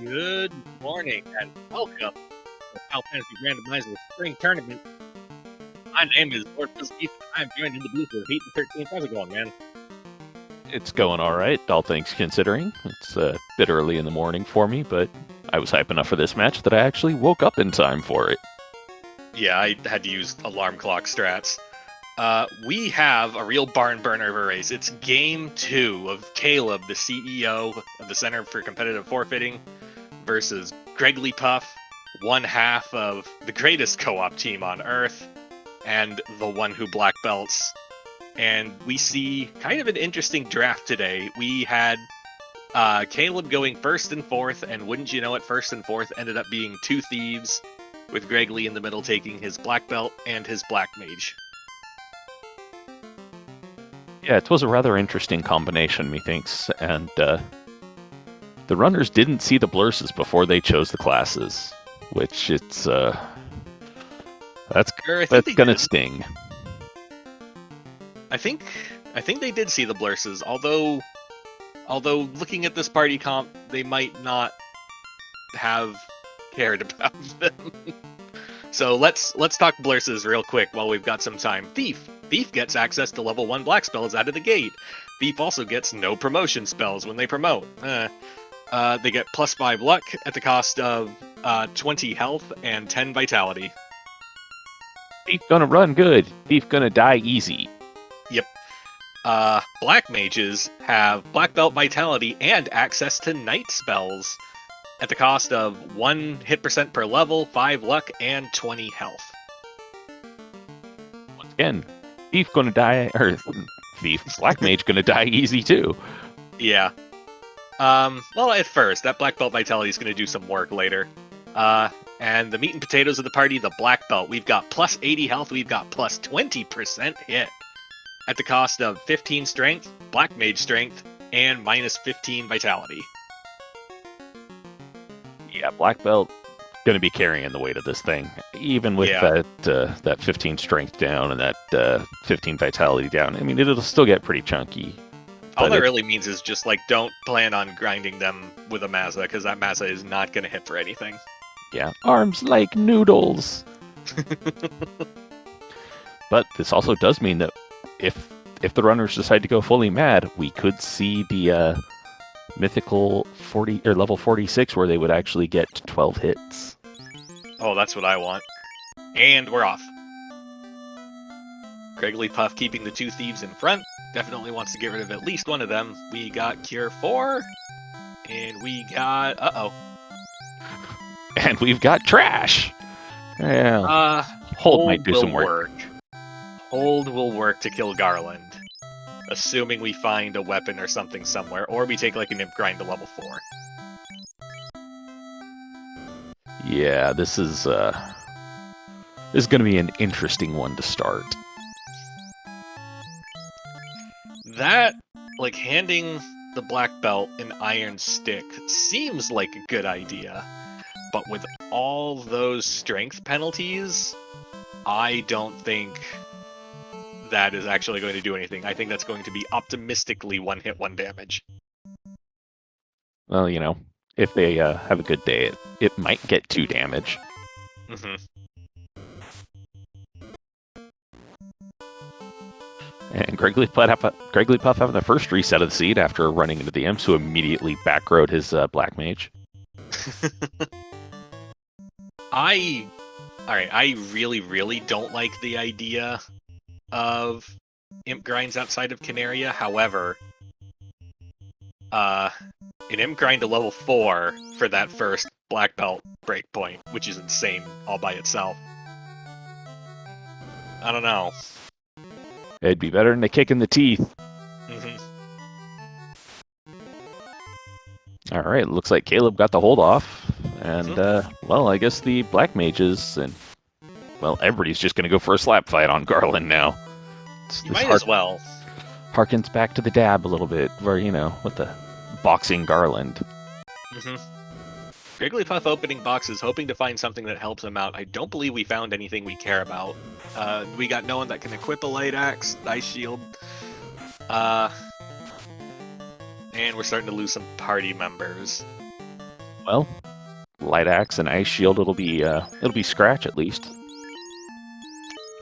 Good morning and welcome to the Final Fantasy Randomizer Spring Tournament. My name is Lord Fizzy, and I'm joined in the booth with Heat and 13. How's it going, man? It's going all right, all things considering. It's a bit early in the morning for me, but I was hype enough for this match that I actually woke up in time for it. Yeah, I had to use alarm clock strats. We have a real barn burner of a race. It's game 2 of Caleb, the CEO of the Center for Competitive Forfeiting, versus GregglyPuff, one half of the greatest co-op team on Earth, and the one who black belts. And we see kind of an interesting draft today. We had Caleb going first and fourth, and wouldn't you know it, first and fourth ended up being two thieves, with Greggly in the middle taking his black belt and his black mage. Yeah, it was a rather interesting combination, methinks, and the runners didn't see the blurses before they chose the classes, which that's gonna sting. I think they did see the blurses, although looking at this party comp, they might not have cared about them. So let's talk blurses real quick while we've got some time. Thief gets access to level 1 black spells out of the gate. Thief also gets no promotion spells when they promote. They get plus 5 luck at the cost of 20 health and 10 vitality. Thief gonna run good. Thief gonna die easy. Yep. Black mages have black belt vitality and access to night spells at the cost of 1 hit percent per level, 5 luck, and 20 health. Once again, Thief gonna die, or Black Mage gonna die easy too. Yeah. Well, at first, that black belt vitality is gonna do some work later. And the meat and potatoes of the party, the black belt, we've got plus 80 health, we've got plus 20% hit. At the cost of 15 strength, black mage strength, and minus 15 vitality. Yeah, black belt going to be carrying the weight of this thing, even with that 15 strength down and that 15 vitality down. I mean, it'll still get pretty chunky. All that really means is just like don't plan on grinding them with a Mazza, because that Mazza is not going to hit for anything. Yeah, arms like noodles. But this also does mean that if the runners decide to go fully mad, we could see the mythical 40 or level 46 where they would actually get 12 hits. Oh, that's what I want. And we're off. GregglyPuff keeping the two thieves in front. Definitely wants to get rid of at least one of them. We got Cure 4. And we got... Uh-oh. And we've got Trash! Yeah. Hold might do some work. Hold will work to kill Garland. Assuming we find a weapon or something somewhere. Or we take like an imp grind to level 4. Yeah, this is going to be an interesting one to start. That, like, handing the black belt an iron stick seems like a good idea, but with all those strength penalties, I don't think that is actually going to do anything. I think that's going to be optimistically 1 hit, 1 damage. Well, you know, if they have a good day, it might get 2 damage. Mm-hmm. And GregglyPuff having the first reset of the seed after running into the imps, who immediately backrowed his black mage. I really, really don't like the idea of imp grinds outside of Canaria. However, an imp grind to level 4 for that first black belt breakpoint, which is insane all by itself. I don't know. It'd be better than a kick in the teeth. Mm-hmm. Alright, looks like Caleb got the hold off. And, well, I guess the black mages and, well, everybody's just going to go for a slap fight on Garland now. You might as well. Harkens back to the dab a little bit, where, you know, with the boxing Garland. Mm-hmm. GregglyPuff opening boxes, hoping to find something that helps him out. I don't believe we found anything we care about. We got no one that can equip a light axe, ice shield. And we're starting to lose some party members. Well, light axe and ice shield. It'll be scratch at least.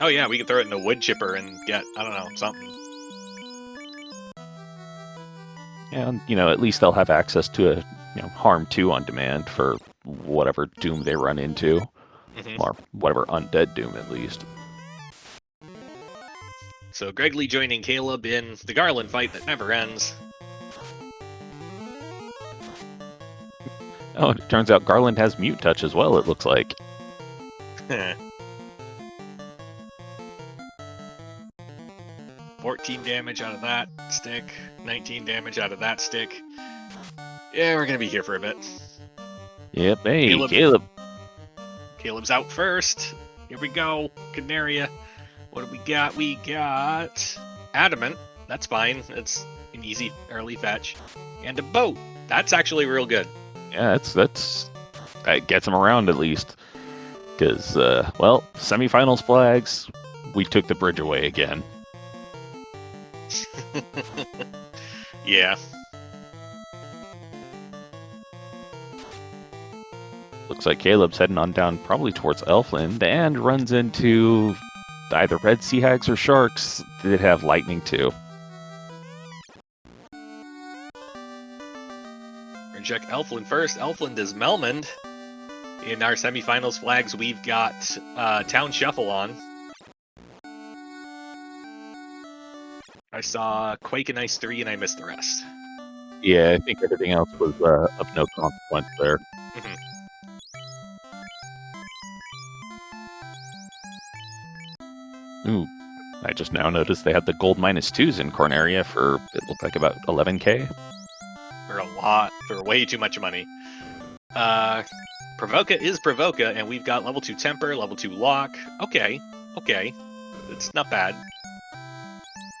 Oh yeah, we can throw it in a wood chipper and get, I don't know, something. And at least they'll have access to a harm 2 on demand for whatever doom they run into, or whatever undead doom at least. So Greggly joining Caleb in the Garland fight that never ends. Oh, it turns out Garland has mute touch as well, it looks like. 14 damage out of that stick, 19 damage out of that stick. Yeah, we're gonna be here for a bit. Yep, hey, Caleb. Caleb's out first. Here we go, Canaria. What do we got? We got Adamant. That's fine. It's an easy early fetch. And a boat. That's actually real good. Yeah, that gets him around at least. Because, well, semifinals flags, we took the bridge away again. Yeah. Looks like Caleb's heading on down probably towards Elfland and runs into either red sea hags or sharks that have lightning too. We're gonna check Elfland first. Elfland is Melmond. In our semifinals flags, we've got Town Shuffle on. I saw Quake and Ice 3 and I missed the rest. Yeah, I think everything else was of no consequence there. Ooh, I just now noticed they had the gold -2s in Corneria for, it looked like about 11k. For a lot, for way too much money. Provoca is Provoca, and we've got level 2 Temper, level 2 Lock. Okay. It's not bad.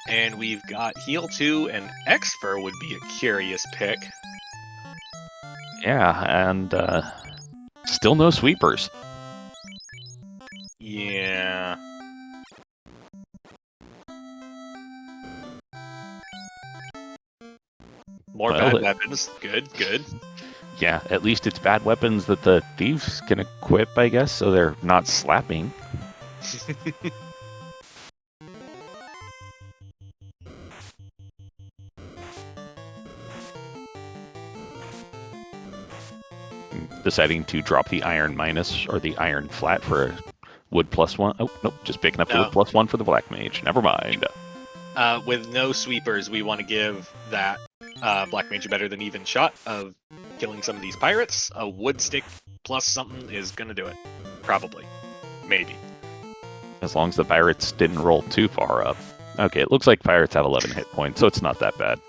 And we've got Heal 2, and Exfer would be a curious pick. Yeah, and still no sweepers. Yeah. More bad weapons. Good. Yeah, at least it's bad weapons that the thieves can equip, I guess, so they're not slapping. Deciding to drop the iron minus or the iron flat for a wood +1. Oh, nope, just picking up the wood +1 for the black mage. Never mind. With no sweepers, we want to give that black mage a better than even shot of killing some of these pirates. A wood stick plus something is going to do it. Probably. Maybe. As long as the pirates didn't roll too far up. Okay, it looks like pirates have 11 hit points, so it's not that bad.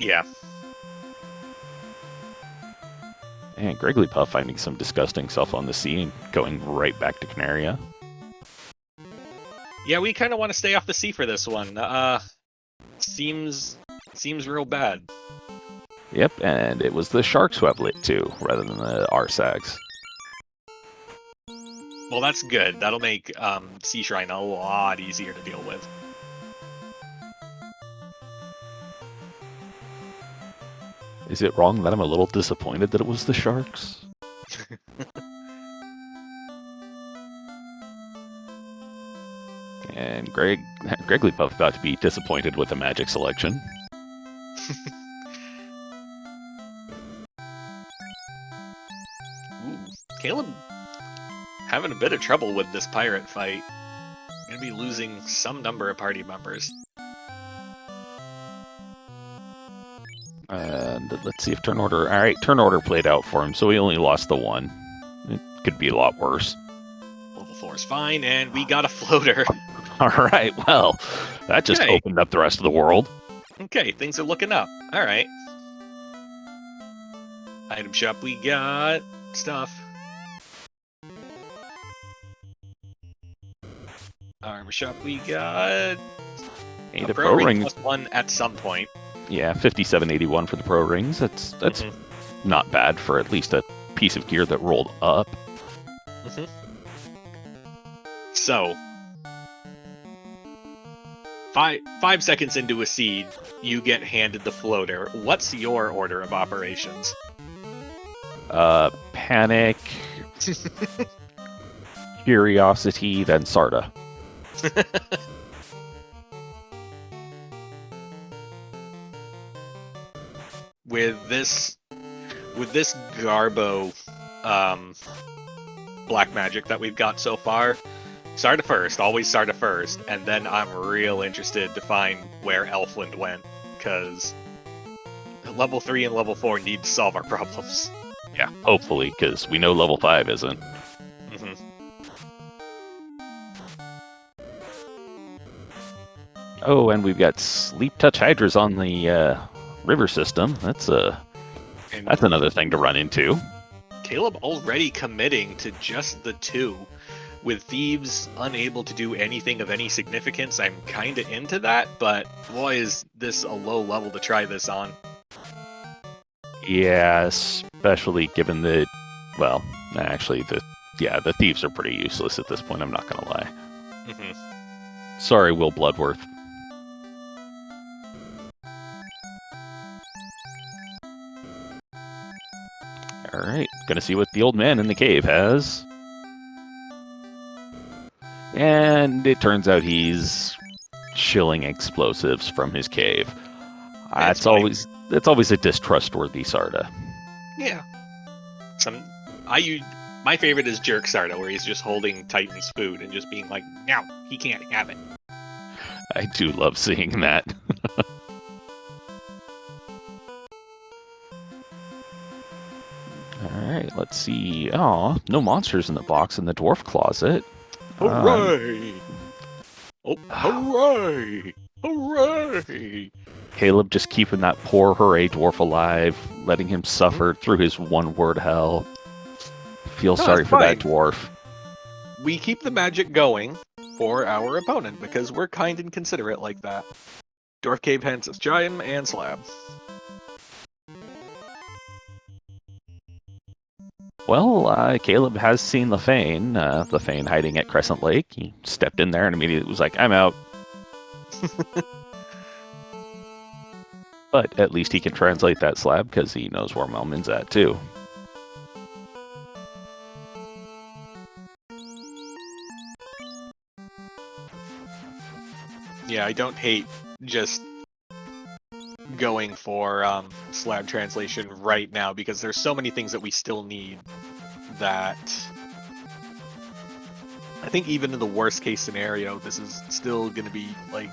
Yeah. And GregglyPuff finding some disgusting stuff on the sea and going right back to Canaria. Yeah, we kind of want to stay off the sea for this one. Seems real bad. Yep, and it was the sharks who have lit too, rather than the Arsags. Well, that's good. That'll make Sea Shrine a lot easier to deal with. Is it wrong that I'm a little disappointed that it was the sharks? And GregglyPuff about to be disappointed with the magic selection. Ooh, Caleb having a bit of trouble with this pirate fight. Gonna be losing some number of party members. And let's see if turn order... Alright, turn order played out for him, so he only lost the 1. It could be a lot worse. Level 4 is fine, and we got a floater. Alright, well, that just opened up the rest of the world. Okay, things are looking up. Alright. Item shop, we got stuff. Armor shop, we got Hey, a the pro ring rings. +1 at some point. Yeah, 5781 for the pro rings. That's not bad for at least a piece of gear that rolled up. So, 5 seconds into a seed, you get handed the floater. What's your order of operations? Panic, Curiosity, then Sarda. With this Garbo black magic that we've got so far, Sarda first, always Sarda first, and then I'm real interested to find where Elfland went, because level 3 and level 4 need to solve our problems. Yeah, hopefully, because we know level 5 isn't. Mm-hmm. Oh, and we've got Sleep Touch Hydras on the river system. That's another thing to run into. Caleb already committing to just the 2. With Thieves unable to do anything of any significance, I'm kinda into that, but boy is this a low level to try this on. Yeah, especially given that, well, actually, the Thieves are pretty useless at this point, I'm not gonna lie. Mm-hmm. Sorry, Will Bloodworth. Alright, gonna see what the old man in the cave has. And it turns out he's shilling explosives from his cave. That's always a distrustworthy Sarda. Yeah. My favorite is Jerk Sarda, where he's just holding Titan's food and just being like, no, he can't have it. I do love seeing that. Alright, let's see. Oh, no monsters in the box in the dwarf closet. Hooray! Hooray! Hooray! Caleb just keeping that poor Hooray dwarf alive, letting him suffer through his one-word hell. Feel sorry for that dwarf. We keep the magic going for our opponent, because we're kind and considerate like that. Dwarf Cave Hensis, Giant, and Slab. Well, Caleb has seen Lefane hiding at Crescent Lake. He stepped in there and immediately was like, I'm out. But at least he can translate that Slab because he knows where Melman's at, too. Yeah, I don't hate just going for Slab translation right now, because there's so many things that we still need that I think even in the worst case scenario, this is still going to be, like,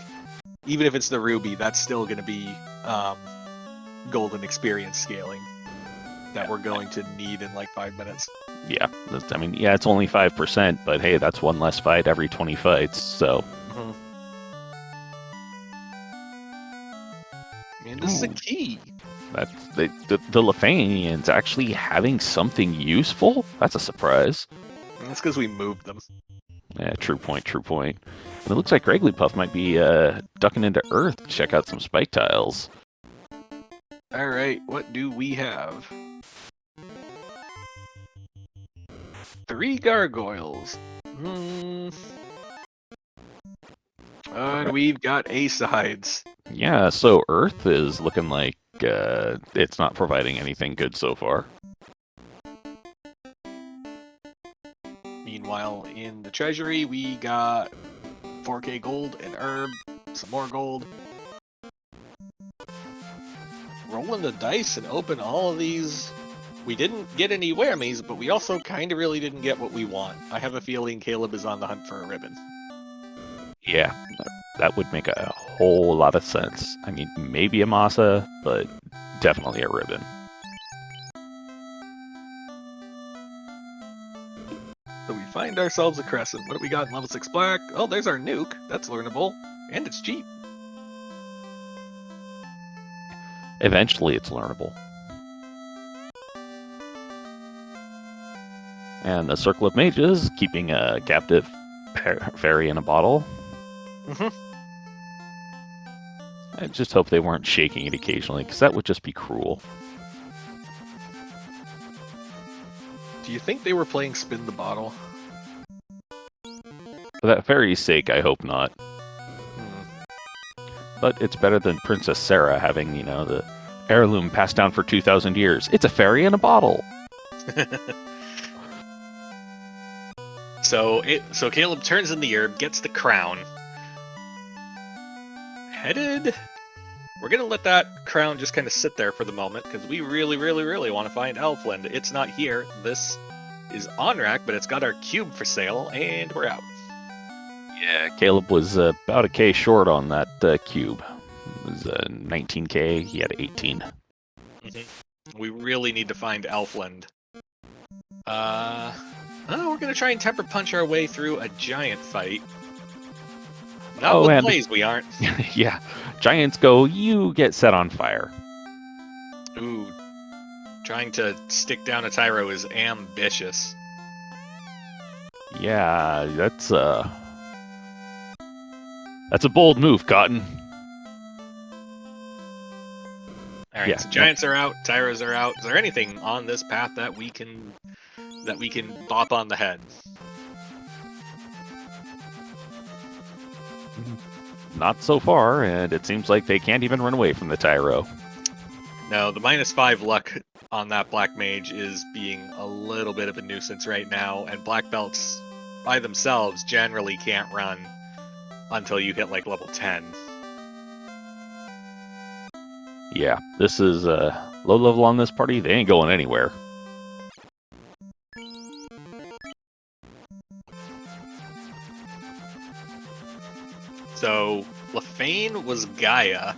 even if it's the Ruby, that's still going to be golden experience scaling that we're going to need in like 5 minutes. Yeah, it's only 5%, but hey, that's one less fight every 20 fights, so... Mm-hmm. And this is a key. That's the Lefanians actually having something useful? That's a surprise. And that's because we moved them. Yeah, true point. And it looks like GregglyPuff might be ducking into Earth to check out some spike tiles. Alright, what do we have? 3 gargoyles. And we've got A-sides. Yeah, so Earth is looking like it's not providing anything good so far. Meanwhile, in the treasury, we got 4k gold and herb, some more gold. Rolling the dice and open all of these. We didn't get any whammies, but we also kind of really didn't get what we want. I have a feeling Caleb is on the hunt for a ribbon. Yeah, that would make a whole lot of sense. I mean, maybe a Masa, but definitely a ribbon. So we find ourselves a crescent. What do we got in level 6 black? Oh, there's our nuke. That's learnable. And it's cheap. Eventually it's learnable. And the Circle of Mages, keeping a captive fairy in a bottle. I just hope they weren't shaking it occasionally, because that would just be cruel. Do you think they were playing Spin the Bottle? For that fairy's sake, I hope not. But it's better than Princess Sarah having, the heirloom passed down for 2,000 years. It's a fairy in a bottle! So Caleb turns in the herb, gets the crown. Headed. We're gonna let that crown just kind of sit there for the moment because we really, really, really want to find Elfland. It's not here. This is on rack, but it's got our cube for sale, and we're out. Yeah, Caleb was about a K short on that cube. It was 19K. He had 18. We really need to find Elfland. We're gonna try and temper punch our way through a giant fight. Not with Blaze, we aren't. Yeah, giants go, you get set on fire. Ooh, trying to stick down a Tyro is ambitious. Yeah, that's a bold move, Cotton. All right, so giants are out, Tyros are out. Is there anything on this path that we can bop on the head? Not so far, and it seems like they can't even run away from the Tyro. No, the -5 luck on that Black Mage is being a little bit of a nuisance right now, and Black Belts by themselves generally can't run until you hit like level 10. Yeah, this is low level on this party. They ain't going anywhere. So, Lefane was Gaia.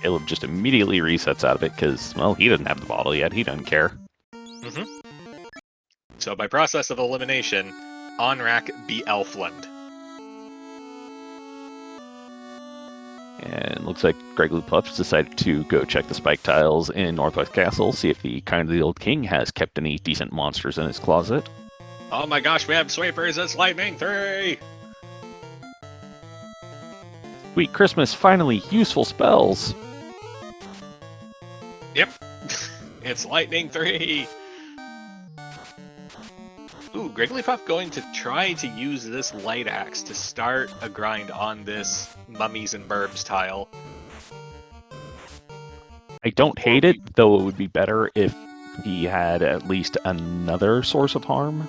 Caleb just immediately resets out of it because, well, he doesn't have the bottle yet. He doesn't care. So, by process of elimination, on rack be Elfland. And it looks like GregglyPuff decided to go check the spike tiles in Northwest Castle, see if the Kind of the Old King has kept any decent monsters in his closet. Oh my gosh, we have Sweepers, it's Lightning 3! Sweet Christmas, finally, useful spells! Yep, it's Lightning 3! Ooh, GregglyPuff going to try to use this Light Axe to start a grind on this Mummies and Burbs tile. I don't hate it, though it would be better if he had at least another source of harm.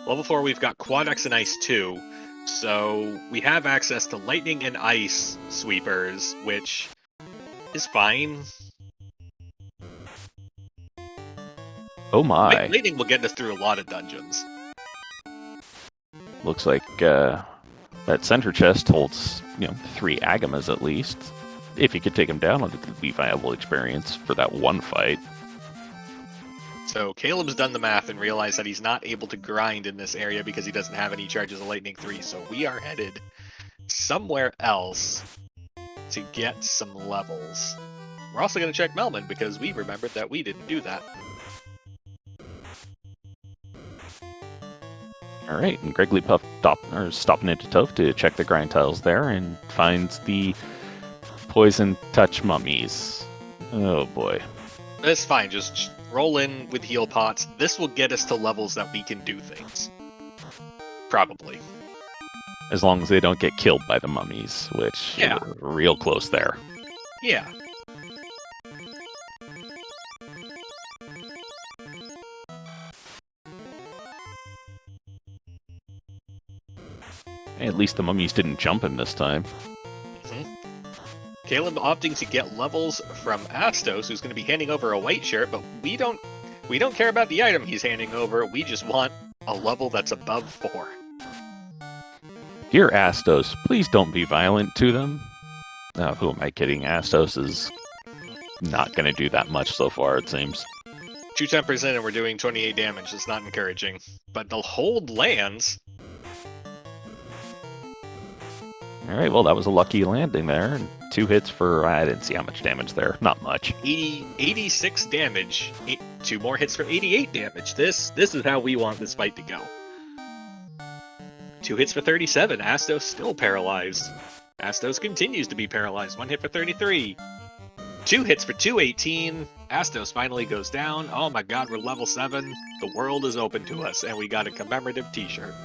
Level 4, we've got Quad X and Ice 2, so we have access to Lightning and Ice Sweepers, which is fine. Oh my. Lightning will get us through a lot of dungeons. Looks like that center chest holds, 3 Agamas at least. If you could take him down, it could be a viable experience for that one fight. So Caleb's done the math and realized that he's not able to grind in this area because he doesn't have any charges of Lightning 3, so we are headed somewhere else to get some levels. We're also going to check Melman because we remembered that we didn't do that. Alright, and GregglyPuff stopping into Toph to check the grind tiles there and finds the Poison Touch Mummies. Oh boy. That's fine, just roll in with heal pots. This will get us to levels that we can do things. Probably. As long as they don't get killed by the mummies, which are real close there. Yeah. At least the mummies didn't jump him this time. Caleb opting to get levels from Astos, who's going to be handing over a white shirt, but we don't care about the item he's handing over. We just want a level that's above 4. Dear Astos, please don't be violent to them. Now, who am I kidding? Astos is not going to do that much so far, it seems. 2 tempers in and we're doing 28 damage. That's not encouraging. But the hold lands. Alright, well, that was a lucky landing there. 2 hits for, I didn't see how much damage there. Not much. 86 damage. 2 more hits for 88 damage. This is how we want this fight to go. 2 hits for 37. Astos still paralyzed. Astos continues to be paralyzed. 1 hit for 33. 2 hits for 218. Astos finally goes down. Oh my god, we're level 7. The world is open to us, and we got a commemorative t-shirt.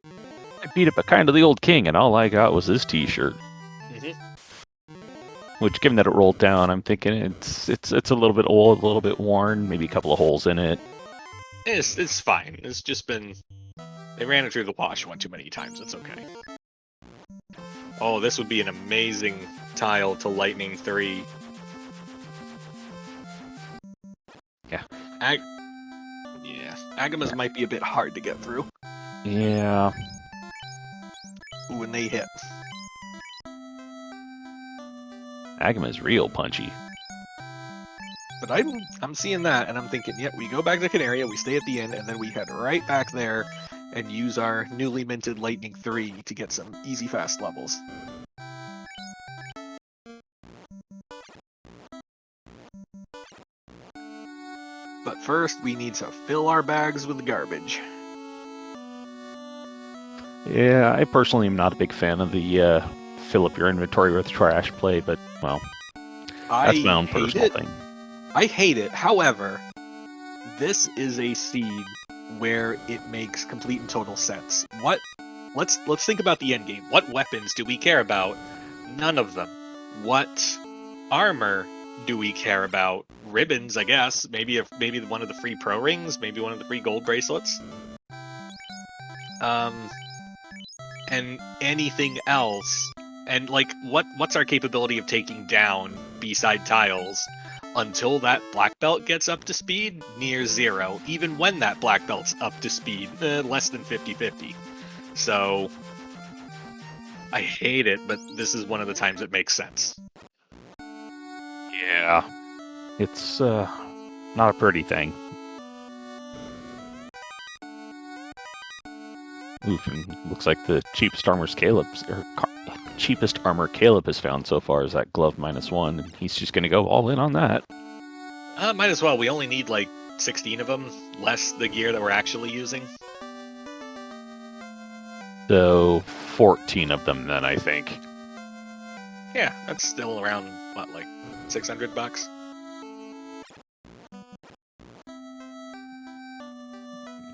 I beat up a Kind of the Old King, and all I got was this t-shirt. Which, given that it rolled down, I'm thinking it's a little bit old, a little bit worn, maybe a couple of holes in it. It's fine. It's just been... They ran it through the wash one too many times. It's okay. Oh, this would be an amazing tile to Lightning 3. Yeah. Yeah. Agamas might be a bit hard to get through. Yeah. When they hit. Agama is real punchy. But I'm seeing that, and I'm thinking, yeah, we go back to Canaria, we stay at the end, and then we head right back there and use our newly minted Lightning 3 to get some easy, fast levels. But first, we need to fill our bags with garbage. Yeah, I personally am not a big fan of the fill up your inventory with trash play, but, well, that's my own personal thing. I hate it. However, this is a seed where it makes complete and total sense. Let's think about the end game. What weapons do we care about? None of them. What armor do we care about? Ribbons, I guess. Maybe one of the free pro rings, maybe one of the free gold bracelets. And anything else. And like what's our capability of taking down B-side tiles? Until that black belt gets up to speed, near zero. Even when that black belt's up to speed, less than 50-50. So, I hate it, but this is one of the times it makes sense. Yeah. It's not a pretty thing. Oof, and looks like the cheapest armor Caleb has found so far is that glove -1, and he's just going to go all in on that. Might as well. We only need like 16 of them, less the gear that we're actually using. So 14 of them then, I think. Yeah, that's still around, what, like $600?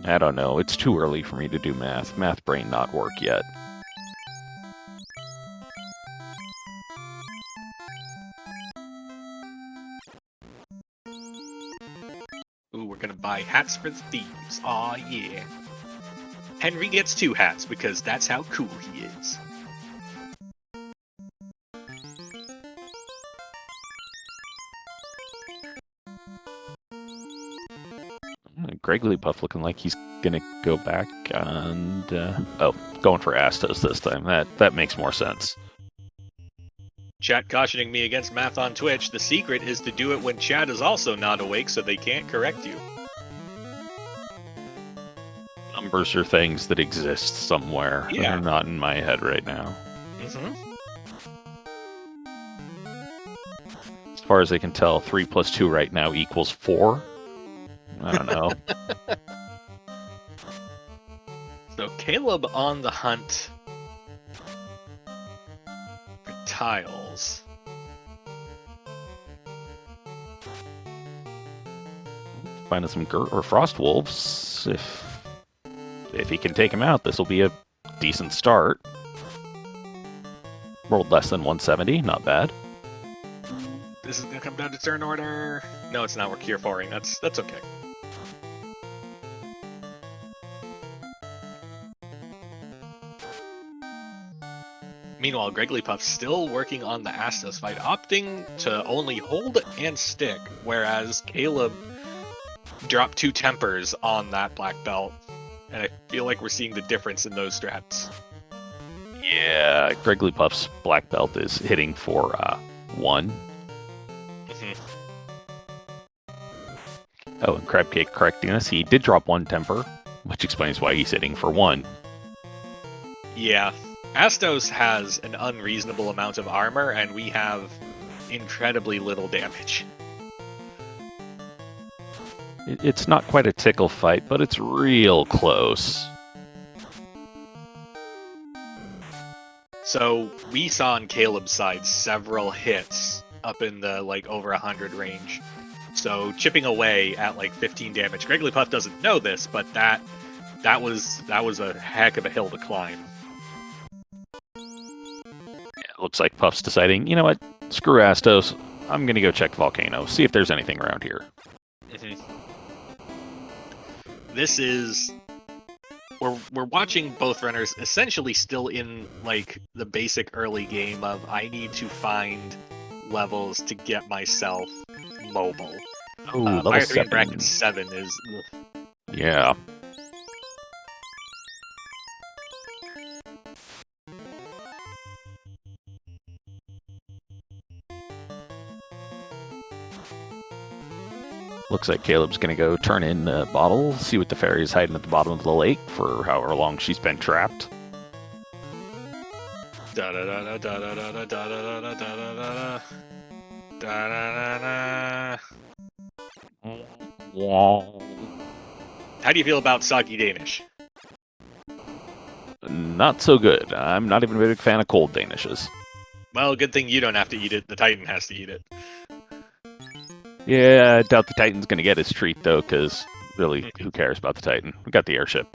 I don't know. It's too early for me to do math. Math brain not work yet. Ooh, we're gonna buy hats for the thieves. Aw, yeah. Henry gets 2 hats because that's how cool he is. GregglyPuff looking like he's gonna go back and going for Astos this time. That makes more sense. Chat cautioning me against math on Twitch. The secret is to do it when chat is also not awake so they can't correct you. Numbers are things that exist somewhere. Yeah. They're not in my head right now. Mm-hmm. As far as I can tell, 3 + 2 right now equals 4. I don't know. So Caleb on the hunt for tiles. Finding some or frost wolves. If he can take him out, this will be a decent start. Rolled less than 170, not bad. This is gonna come down to turn order. No, it's not. We're cure 4ing. That's okay. Meanwhile, GregglyPuff's still working on the Astos fight, opting to only hold and stick, whereas Caleb dropped 2 tempers on that black belt, and I feel like we're seeing the difference in those strats. Yeah, GregglyPuff's black belt is hitting for 1. Mm-hmm. Oh, and Crabcake correcting us, he did drop 1 temper, which explains why he's hitting for 1. Yeah. Astos has an unreasonable amount of armor, and we have incredibly little damage. It's not quite a tickle fight, but it's real close. So, we saw on Caleb's side several hits up in the, like, over 100 range. So, chipping away at, like, 15 damage. GregglyPuff doesn't know this, but that was a heck of a hill to climb. Looks like Puff's deciding, you know what, Screw Astos. I'm gonna go check Volcano, see if there's anything around here. This is... We're watching both runners essentially still in, like, the basic early game of I need to find levels to get myself mobile. Oh, level Fire 3 in 7. bracket 7 is... Yeah. Looks like Caleb's gonna go turn in the bottle, see what the fairy is hiding at the bottom of the lake for however long she's been trapped. Da da da da da da da da da da da da da da da. How do you feel about soggy Danish? Not so good. I'm not even a big fan of cold Danishes. Well, good thing you don't have to eat it. The Titan has to eat it. Yeah, I doubt the Titan's gonna get his treat though, because really, who cares about the Titan? We got the airship.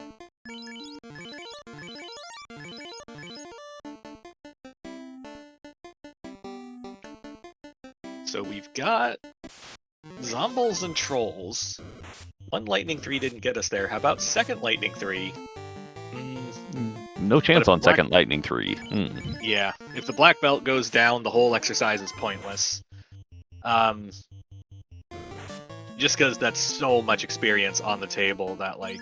So we've got Zombles and Trolls. One Lightning 3 didn't get us there. How about second Lightning 3? No chance on Black... second Lightning 3. Yeah, if the black belt goes down, the whole exercise is pointless. Just because that's so much experience on the table that, like,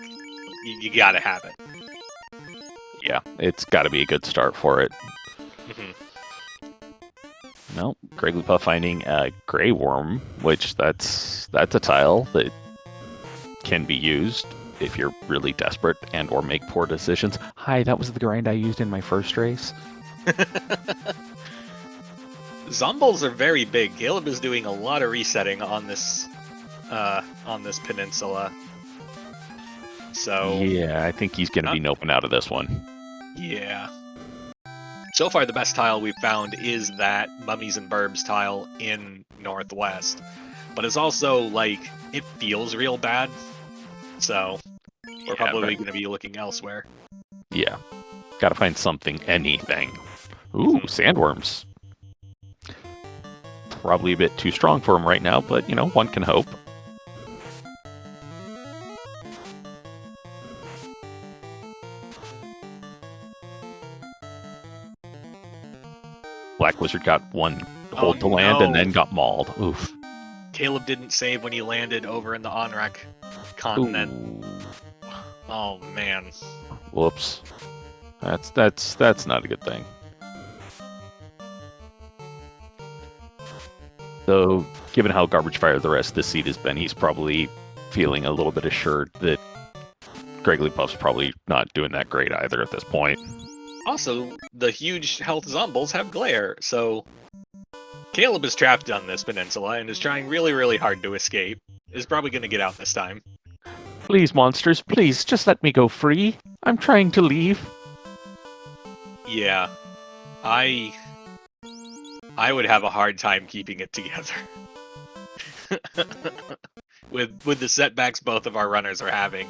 you gotta have it. Yeah, it's gotta be a good start for it. No, GregglyPuff finding a Grey Worm, which that's a tile that can be used if you're really desperate and or make poor decisions. Hi, that was the grind I used in my first race. Zombles are very big. Caleb is doing a lot of resetting on this peninsula. So yeah, I think he's gonna be noping out of this one. Yeah. So far, the best tile we've found is that Mummies and Burbs tile in Northwest. But it's also, like, it feels real bad. So we're probably going to be looking elsewhere. Yeah. Gotta find something, anything. Ooh, sandworms. Probably a bit too strong for him right now, but, you know, one can hope. Black Wizard got one hold to land and then got mauled. Oof. Caleb didn't save when he landed over in the Onrak continent. Ooh. Oh man. Whoops. That's not a good thing. So, given how garbage fire the rest of this seed has been, he's probably feeling a little bit assured that GregglyPuff's probably not doing that great either at this point. Also, the huge health Zombles have glare, so Caleb is trapped on this peninsula and is trying really, really hard to escape. Is probably going to get out this time. Please, monsters, please, just let me go free. I'm trying to leave. Yeah, I would have a hard time keeping it together. with the setbacks both of our runners are having,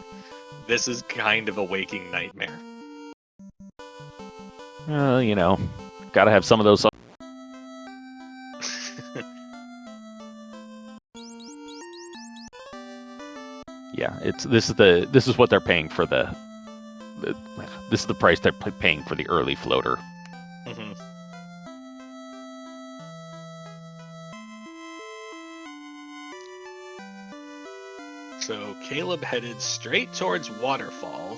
this is kind of a waking nightmare. You know, gotta have some of those. Yeah, this is what they're paying for this is the price they're paying for the early floater. Mm-hmm. So Caleb headed straight towards Waterfall.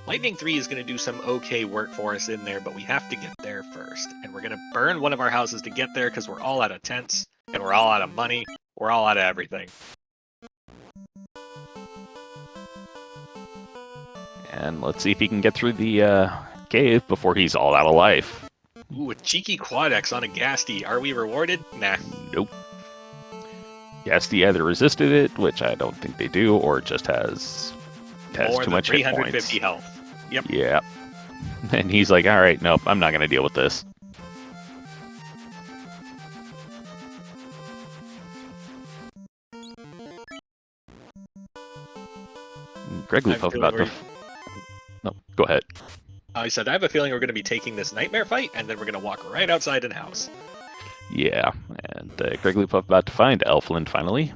Lightning 3 is going to do some okay work for us in there, but we have to get there first. And we're going to burn one of our houses to get there because we're all out of tents, and we're all out of money, we're all out of everything. And let's see if he can get through the cave before he's all out of life. Ooh, a cheeky Quadex on a Gasty. Are we rewarded? Nah. Nope. Gasty either resisted it, which I don't think they do, or just has more too much hit points. 350 health. Yep. Yeah. And he's like, all right, nope, I'm not going to deal with this. GregglyPuff about to... No, go ahead. I said, I have a feeling we're going to be taking this nightmare fight, and then we're going to walk right outside in house. Yeah, and GregglyPuff about to find Elfland finally.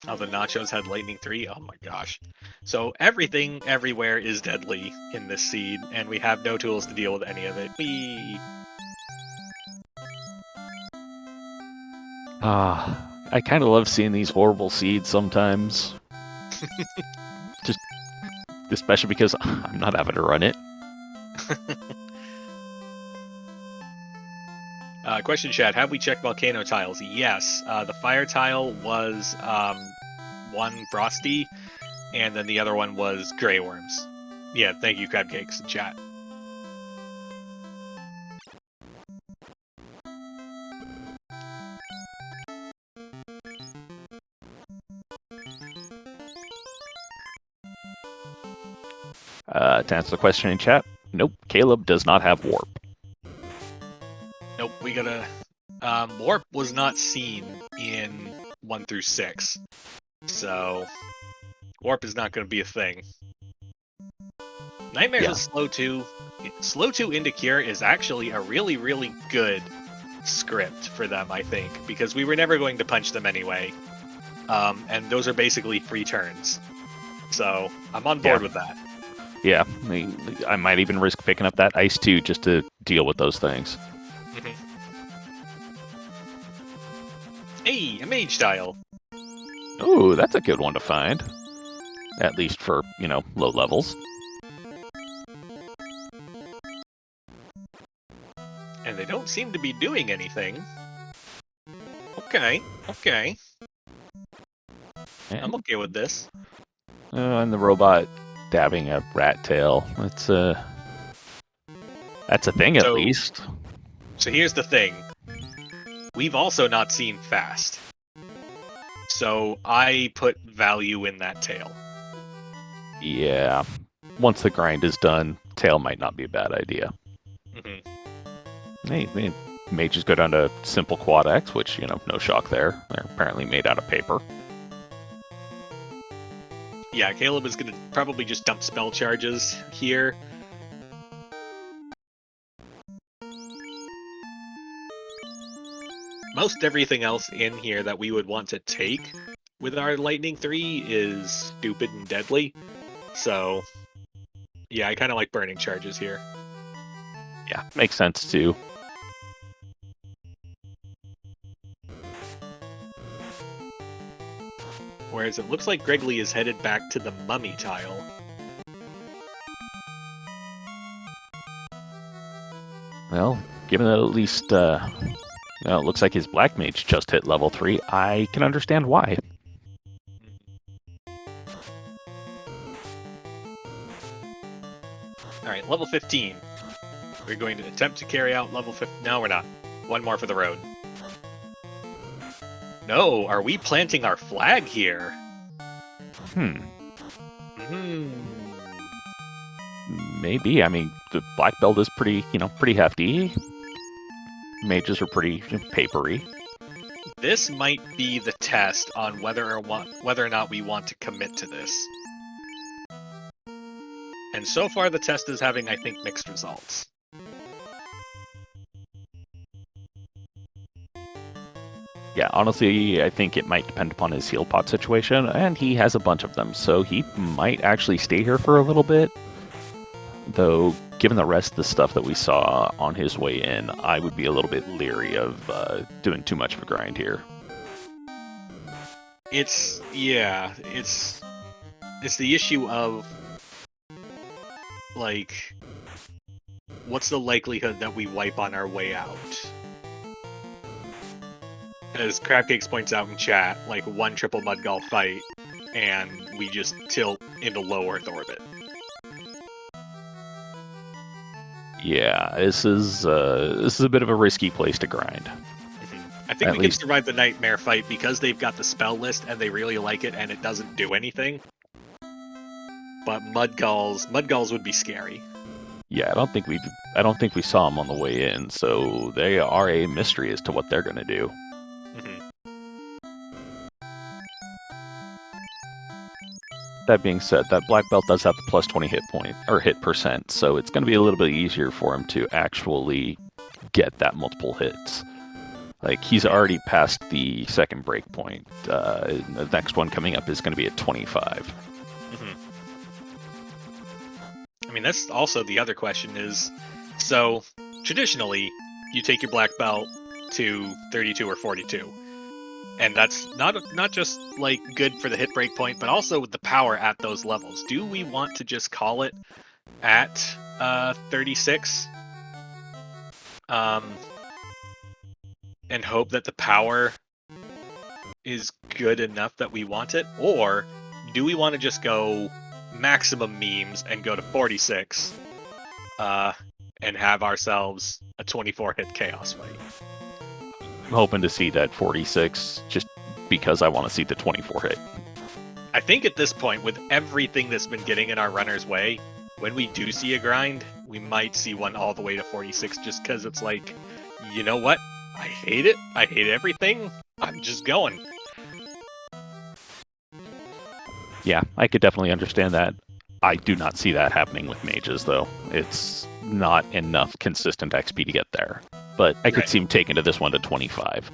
Oh, the nachos had lightning 3? Oh my gosh. So everything everywhere is deadly in this seed, and we have no tools to deal with any of it. Whee! I kind of love seeing these horrible seeds sometimes. Just, especially because I'm not having to run it. Question chat, have we checked volcano tiles? Yes. The fire tile was one frosty, and then the other one was gray worms. Yeah, thank you, Crab Cakes, in chat. To answer the question in chat, nope, Caleb does not have warp. Nope, we gotta... warp was not seen in 1 through 6, so warp is not gonna be a thing. Nightmares is slow 2. Slow 2 into Cure is actually a really, really good script for them, I think, because we were never going to punch them anyway. And those are basically free turns. So I'm on board with that. Yeah, I might even risk picking up that Ice 2 just to deal with those things. Hey, a mage tile. Oh, that's a good one to find. At least for, low levels. And they don't seem to be doing anything. Okay. I'm okay with this. And the robot dabbing a rat tail. That's a thing, at least. So here's the thing. We've also not seen fast. So I put value in that tail. Yeah. Once the grind is done, tail might not be a bad idea. Hey, mages go down to simple quad X, which, no shock there. They're apparently made out of paper. Yeah, Caleb is going to probably just dump spell charges here. Most everything else in here that we would want to take with our Lightning 3 is stupid and deadly. So, yeah, I kind of like burning charges here. Yeah, makes sense too. Whereas it looks like Greggly is headed back to the mummy tile. Well, given that at least, it looks like his Black Mage just hit level 3, I can understand why. Alright, level 15. We're going to attempt to carry out level 15. No, we're not. One more for the road. No, are we planting our flag here? Maybe. I mean, the black belt is pretty hefty. Mages are pretty papery. This might be the test on whether or not we want to commit to this. And so far, the test is having, I think, mixed results. Yeah, honestly, I think it might depend upon his heal pot situation, and he has a bunch of them, so he might actually stay here for a little bit. Though, given the rest of the stuff that we saw on his way in, I would be a little bit leery of doing too much of a grind here. It's the issue of, like, what's the likelihood that we wipe on our way out? As Crabcakes points out in chat, like, one triple Mudgull fight, and we just tilt into low Earth orbit. Yeah, this is a bit of a risky place to grind. I think we can survive the Nightmare fight because they've got the spell list and they really like it and it doesn't do anything. But Mudgulls would be scary. Yeah, I don't think we saw them on the way in, so they are a mystery as to what they're going to do. That being said, that black belt does have the plus 20 hit point or hit percent, so it's going to be a little bit easier for him to actually get that multiple hits. Like, he's already past the second break point. The next one coming up is going to be at 25. I mean, that's also the other question is, so traditionally, you take your black belt to 32 or 42. And that's not just like good for the hit break point, but also with the power at those levels. Do we want to just call it at 36? And hope that the power is good enough that we want it? Or do we want to just go maximum memes and go to 46 and have ourselves a 24 hit chaos fight? I'm hoping to see that 46 just because I want to see the 24 hit. I think at this point, with everything that's been getting in our runner's way, when we do see a grind, we might see one all the way to 46 just because it's like, you know what? I hate it. I hate everything. I'm just going. Yeah, I could definitely understand that. I do not see that happening with mages, though. It's not enough consistent XP to get there. But I could see him taking to this one to 25.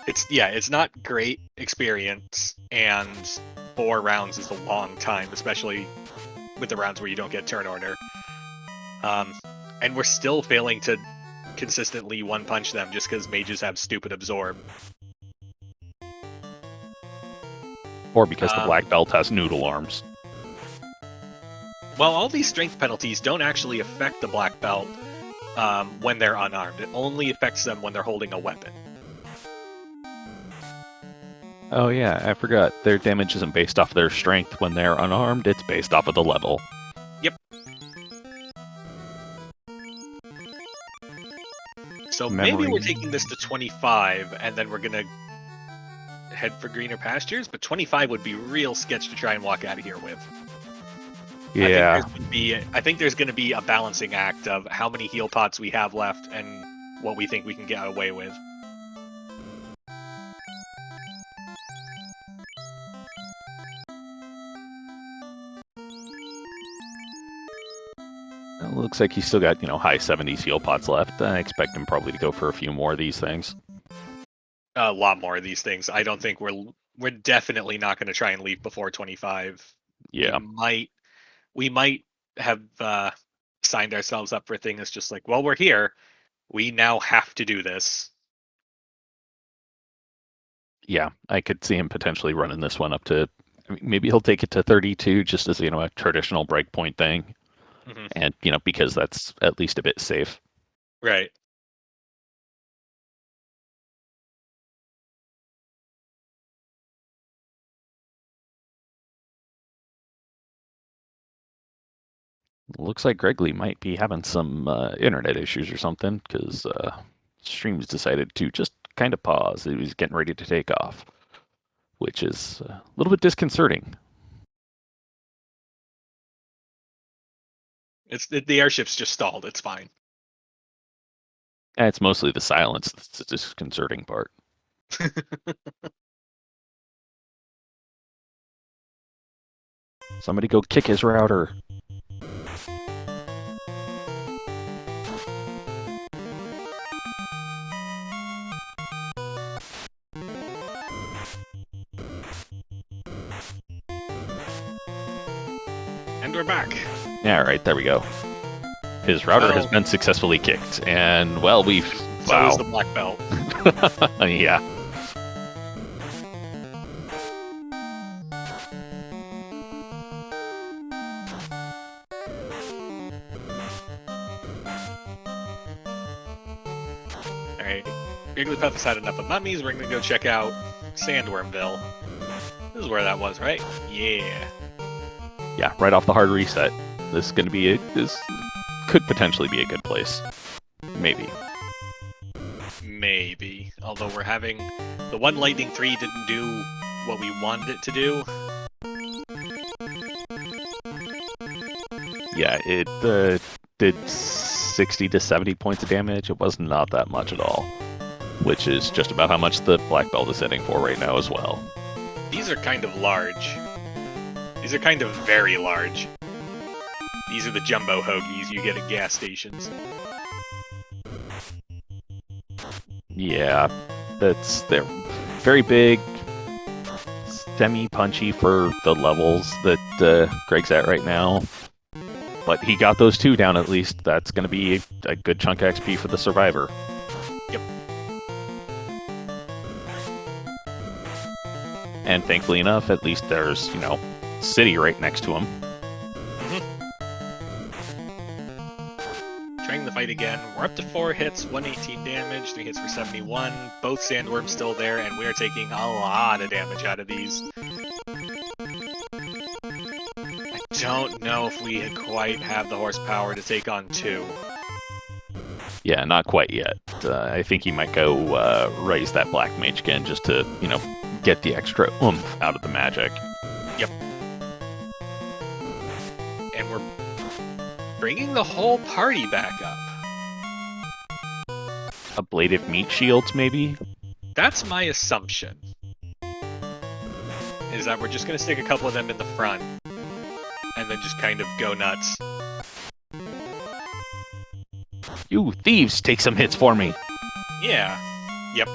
It's not great experience, and 4 rounds is a long time, especially with the rounds where you don't get turn order. And we're still failing to consistently one-punch them just because mages have stupid absorb. Or because the black belt has noodle arms. Well, all these strength penalties don't actually affect the black belt when they're unarmed. It only affects them when they're holding a weapon. Oh yeah, I forgot. Their damage isn't based off of their strength when they're unarmed, it's based off of the level. Yep. So maybe we're taking this to 25, and then we're going to head for greener pastures, but 25 would be real sketch to try and walk out of here with. Yeah. I think there's going to be a balancing act of how many heal pots we have left and what we think we can get away with. It looks like he's still got, high 70s heal pots left. I expect him probably to go for a few more of these things. A lot more of these things. I don't think we're definitely not going to try and leave before 25. Yeah. We might have signed ourselves up for a thing that's just like, well, we're here. We now have to do this. Yeah, I could see him potentially running this one up to, maybe he'll take it to 32 just as, a traditional breakpoint thing. Mm-hmm. And, because that's at least a bit safe. Right. Looks like Greggly might be having some internet issues or something, because stream's decided to just kind of pause. He was getting ready to take off, which is a little bit disconcerting. The airship's just stalled. It's fine. And it's mostly the silence that's the disconcerting part. Somebody go kick his router. And we're back. Yeah, right, there we go. His router has been successfully kicked, and, well, we've... So is the black belt. Yeah. Alright, GregglyPuff has had enough of mummies. We're gonna go check out Sandwormville. This is where that was, right? Yeah. Yeah, right off the hard reset. This is going to be this could potentially be a good place. Maybe. Maybe. Although we're having the one Lightning 3 didn't do what we wanted it to do. Yeah, it did 60 to 70 points of damage. It was not that much at all, which is just about how much the black belt is hitting for right now as well. These are kind of large. These are kind of very large. These are the jumbo hoagies you get at gas stations. Yeah, they're very big, semi-punchy for the levels that Greg's at right now. But he got those 2 down at least. That's going to be a good chunk of XP for the survivor. Yep. And thankfully enough, at least there's, city right next to him. Trying the fight again. We're up to 4 hits, 118 damage, 3 hits for 71. Both sandworms still there, and we're taking a lot of damage out of these. I don't know if we quite have the horsepower to take on 2. Yeah, not quite yet. I think he might go raise that Black Mage again just to, get the extra oomph out of the magic. Yep. And we're bringing the whole party back up. Ablative meat shields, maybe? That's my assumption. Is that we're just going to stick a couple of them in the front, and then just kind of go nuts. You thieves, take some hits for me! Yeah. Yep.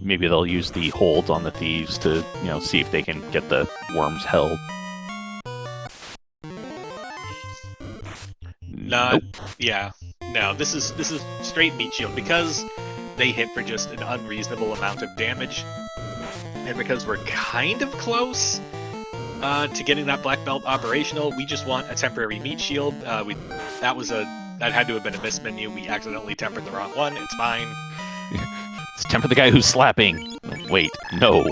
Maybe they'll use the hold on the thieves to, see if they can get the worms held. Not. Nope. Yeah. No, this is straight meat shield because they hit for just an unreasonable amount of damage, and because we're kind of close to getting that black belt operational, we just want a temporary meat shield. That had to have been a miss menu. We accidentally tempered the wrong one. It's fine. Let's temper the guy who's slapping. Wait, no.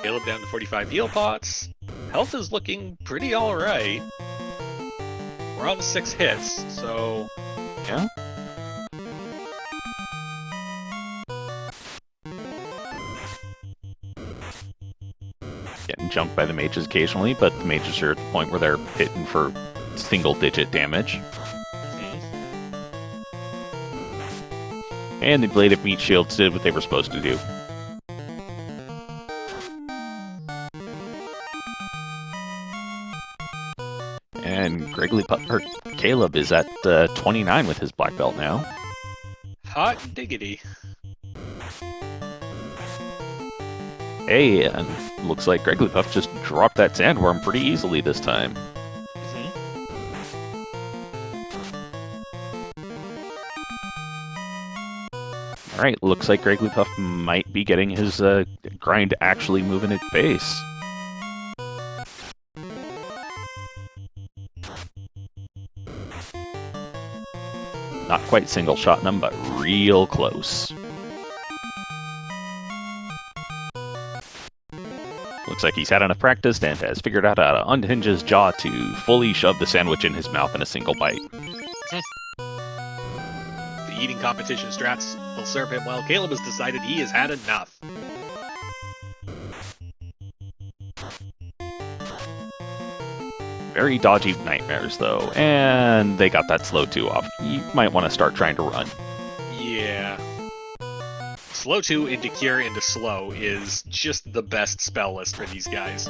Caleb down to 45 heal pots. Health is looking pretty alright. We're on 6 hits, so... Yeah? Getting jumped by the mages occasionally, but the mages are at the point where they're hitting for single-digit damage. And the Blade of Meat Shields did what they were supposed to do. And GregglyPuff, or Caleb, is at 29 with his black belt now. Hot diggity. Hey, and looks like GregglyPuff just dropped that sandworm pretty easily this time. Alright, looks like GregglyPuff might be getting his grind actually moving at pace. Not quite single shot him, but real close. Looks like he's had enough practice and has figured out how to unhinge his jaw to fully shove the sandwich in his mouth in a single bite. The eating competition strats will serve him well. Caleb has decided he has had enough. Very dodgy nightmares, though, and they got that slow 2 off. You might want to start trying to run. Yeah. Slow 2 into Cure into Slow is just the best spell list for these guys.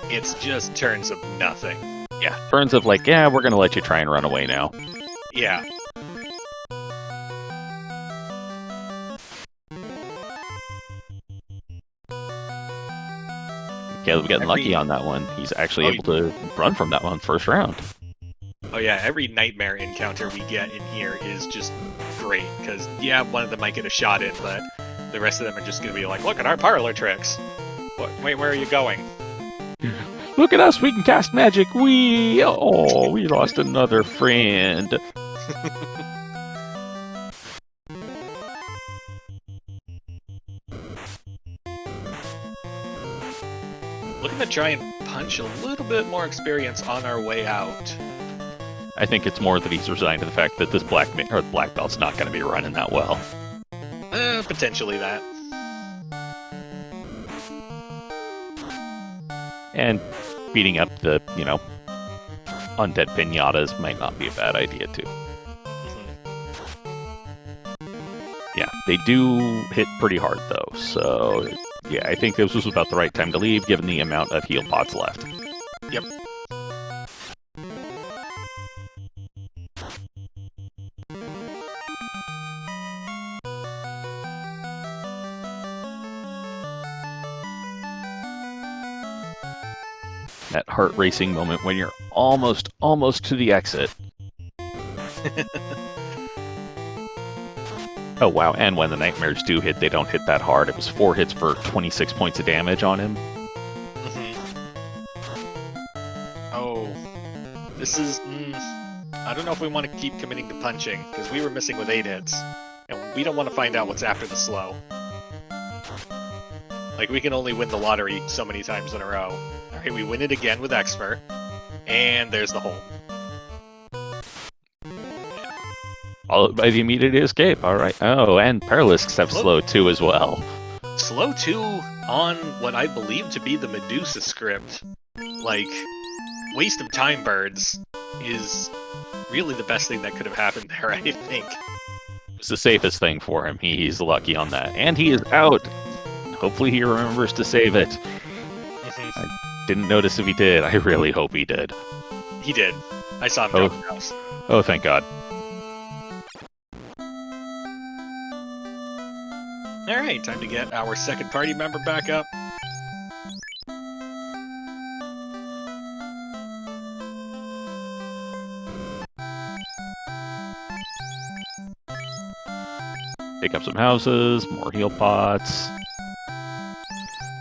It's just turns of nothing. Yeah, turns of like, yeah, we're going to let you try and run away now. Yeah. Caleb getting lucky on that one. He's actually able to run from that one first round. Oh yeah, every nightmare encounter we get in here is just great, because yeah, one of them might get a shot in, but the rest of them are just going to be like, look at our parlor tricks! Wait, where are you going? Look at us, we can cast magic! We lost another friend! Looking to try and punch a little bit more experience on our way out. I think it's more that he's resigned to the fact that this black belt's not going to be running that well. Potentially that. And beating up the, undead pinatas might not be a bad idea, too. They do hit pretty hard, though, so yeah, I think this was about the right time to leave, given the amount of heal pots left. Yep. That heart-racing moment when you're almost to the exit. Oh, wow, and when the nightmares do hit, they don't hit that hard. It was 4 hits for 26 points of damage on him. Oh, this is... I don't know if we want to keep committing to punching, because we were missing with 8 hits, and we don't want to find out what's after the slow. Like, we can only win the lottery so many times in a row. Alright, we win it again with Expert, and there's the hole. Followed by the immediate escape, alright. Oh, and Paralisks have slow too as well. Slow 2 on what I believe to be the Medusa script. Like, waste of time birds is really the best thing that could have happened there, I think. It's the safest thing for him. He's lucky on that. And he is out! Hopefully he remembers to save it. I didn't notice if he did. I really hope he did. He did. I saw him drop the house. Oh, thank God. Alright, time to get our second party member back up. Pick up some houses, more heal pots.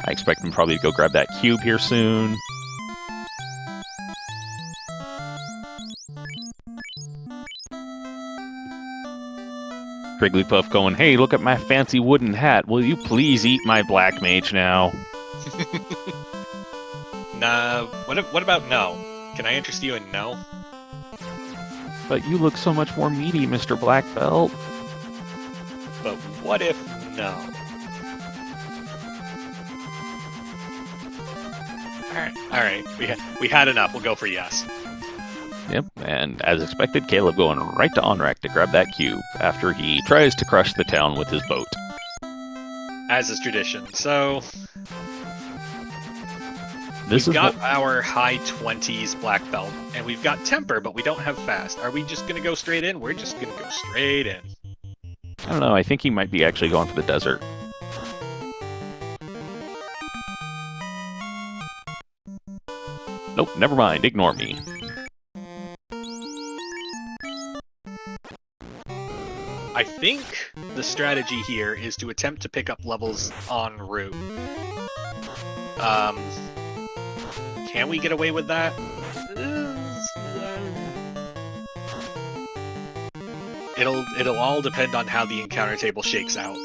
I expect him probably to go grab that cube here soon. GregglyPuff going, hey, look at my fancy wooden hat. Will you please eat my black mage now? Nah, what about no? Can I interest you in no? But you look so much more meaty, Mr. Black Belt. But what if no? Alright, we had enough. We'll go for yes. Yep, and as expected, Caleb going right to Onrak to grab that cube after he tries to crush the town with his boat. As is tradition. So, we've got our high 20s black belt, and we've got temper, but we don't have fast. Are we just gonna go straight in? We're just gonna go straight in. I don't know, I think he might be actually going for the desert. Nope, never mind, ignore me. I think the strategy here is to attempt to pick up levels en route. Can we get away with that? It'll all depend on how the encounter table shakes out.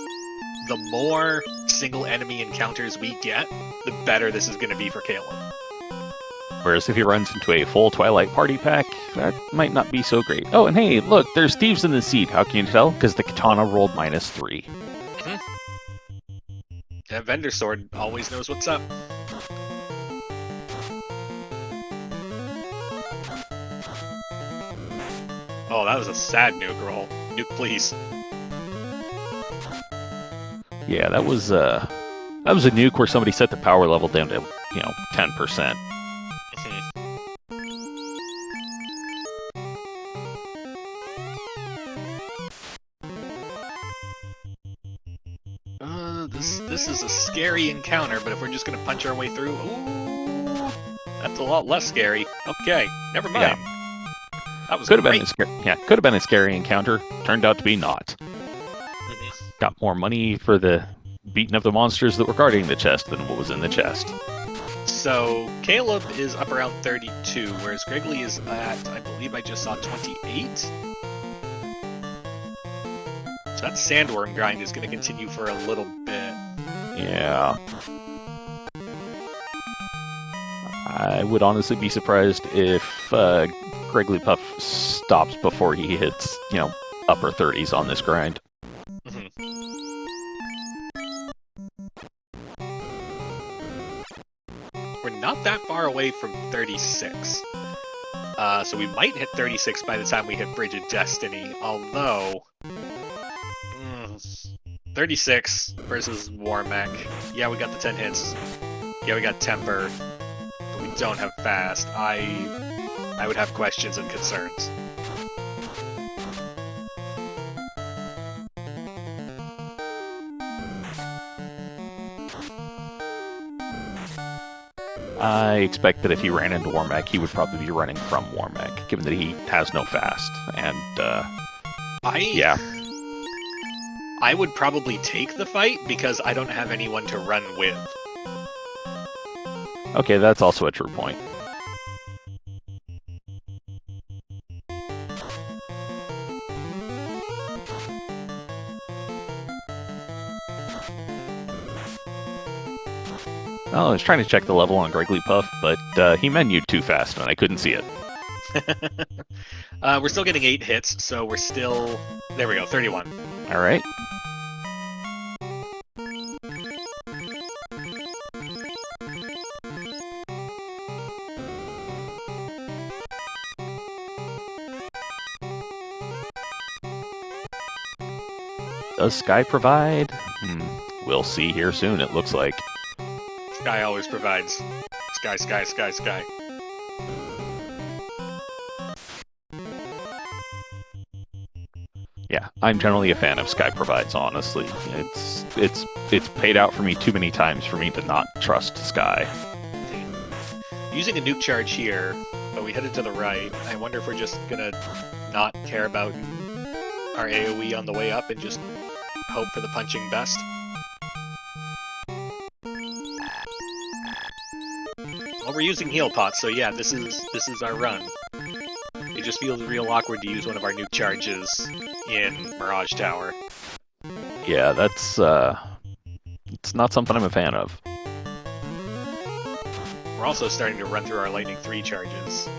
The more single enemy encounters we get, the better this is going to be for Caleb. Whereas if he runs into a full Twilight Party pack, that might not be so great. Oh, and hey, look, there's thieves in the seat. How can you tell? Because the katana rolled -3. That vendor sword always knows what's up. Oh, that was a sad nuke roll. Nuke, please. Yeah, that was a nuke where somebody set the power level down to, 10%. This is a scary encounter, but if we're just gonna punch our way through, ooh, that's a lot less scary. Okay, never mind. Yeah. That was could have been a scary encounter. Turned out to be not. Got more money for the beating of the monsters that were guarding the chest than what was in the chest. So Caleb is up around 32, whereas Greggly is at, I believe I just saw 28. So that sandworm grind is going to continue for a little bit. Yeah. I would honestly be surprised if GregglyPuff stops before he hits, upper 30s on this grind. We're not that far away from 36. So we might hit 36 by the time we hit Bridge of Destiny, although... 36 versus Warmech. Yeah, we got the 10 hits. Yeah, we got Temper. But we don't have Fast. I would have questions and concerns. I expect that if he ran into Warmech, he would probably be running from Warmech, given that he has no Fast. And, yeah. I would probably take the fight because I don't have anyone to run with. Okay, that's also a true point. Oh, I was trying to check the level on GregglyPuff, but he menued too fast and I couldn't see it. We're still getting 8 hits, so we're still... There we go, 31. All right. Does Sky provide? We'll see here soon, it looks like. Sky always provides. Sky, sky, sky, sky. Yeah, I'm generally a fan of Sky Provides, honestly. It's paid out for me too many times for me to not trust Sky. Using a nuke charge here, but we headed to the right. I wonder if we're just gonna not care about our AoE on the way up and just hope for the punching best. Well, we're using heal pots, so yeah, this is our run. It just feels real awkward to use one of our nuke charges in Mirage Tower. Yeah, that's it's not something I'm a fan of. We're also starting to run through our Lightning 3 charges.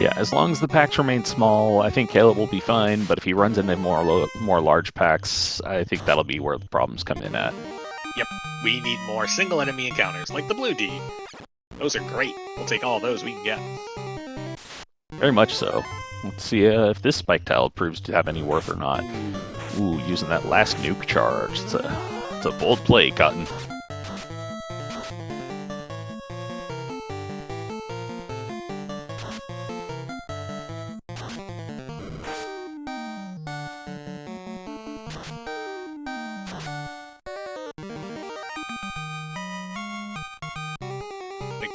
Yeah, as long as the packs remain small, I think Caleb will be fine, but if he runs into more large packs, I think that'll be where the problems come in at. Yep, we need more single enemy encounters, like the Blue D. Those are great. We'll take all those we can get. Very much so. Let's see if this spike tile proves to have any worth or not. Ooh, using that last nuke charge. It's a bold play, Cotton.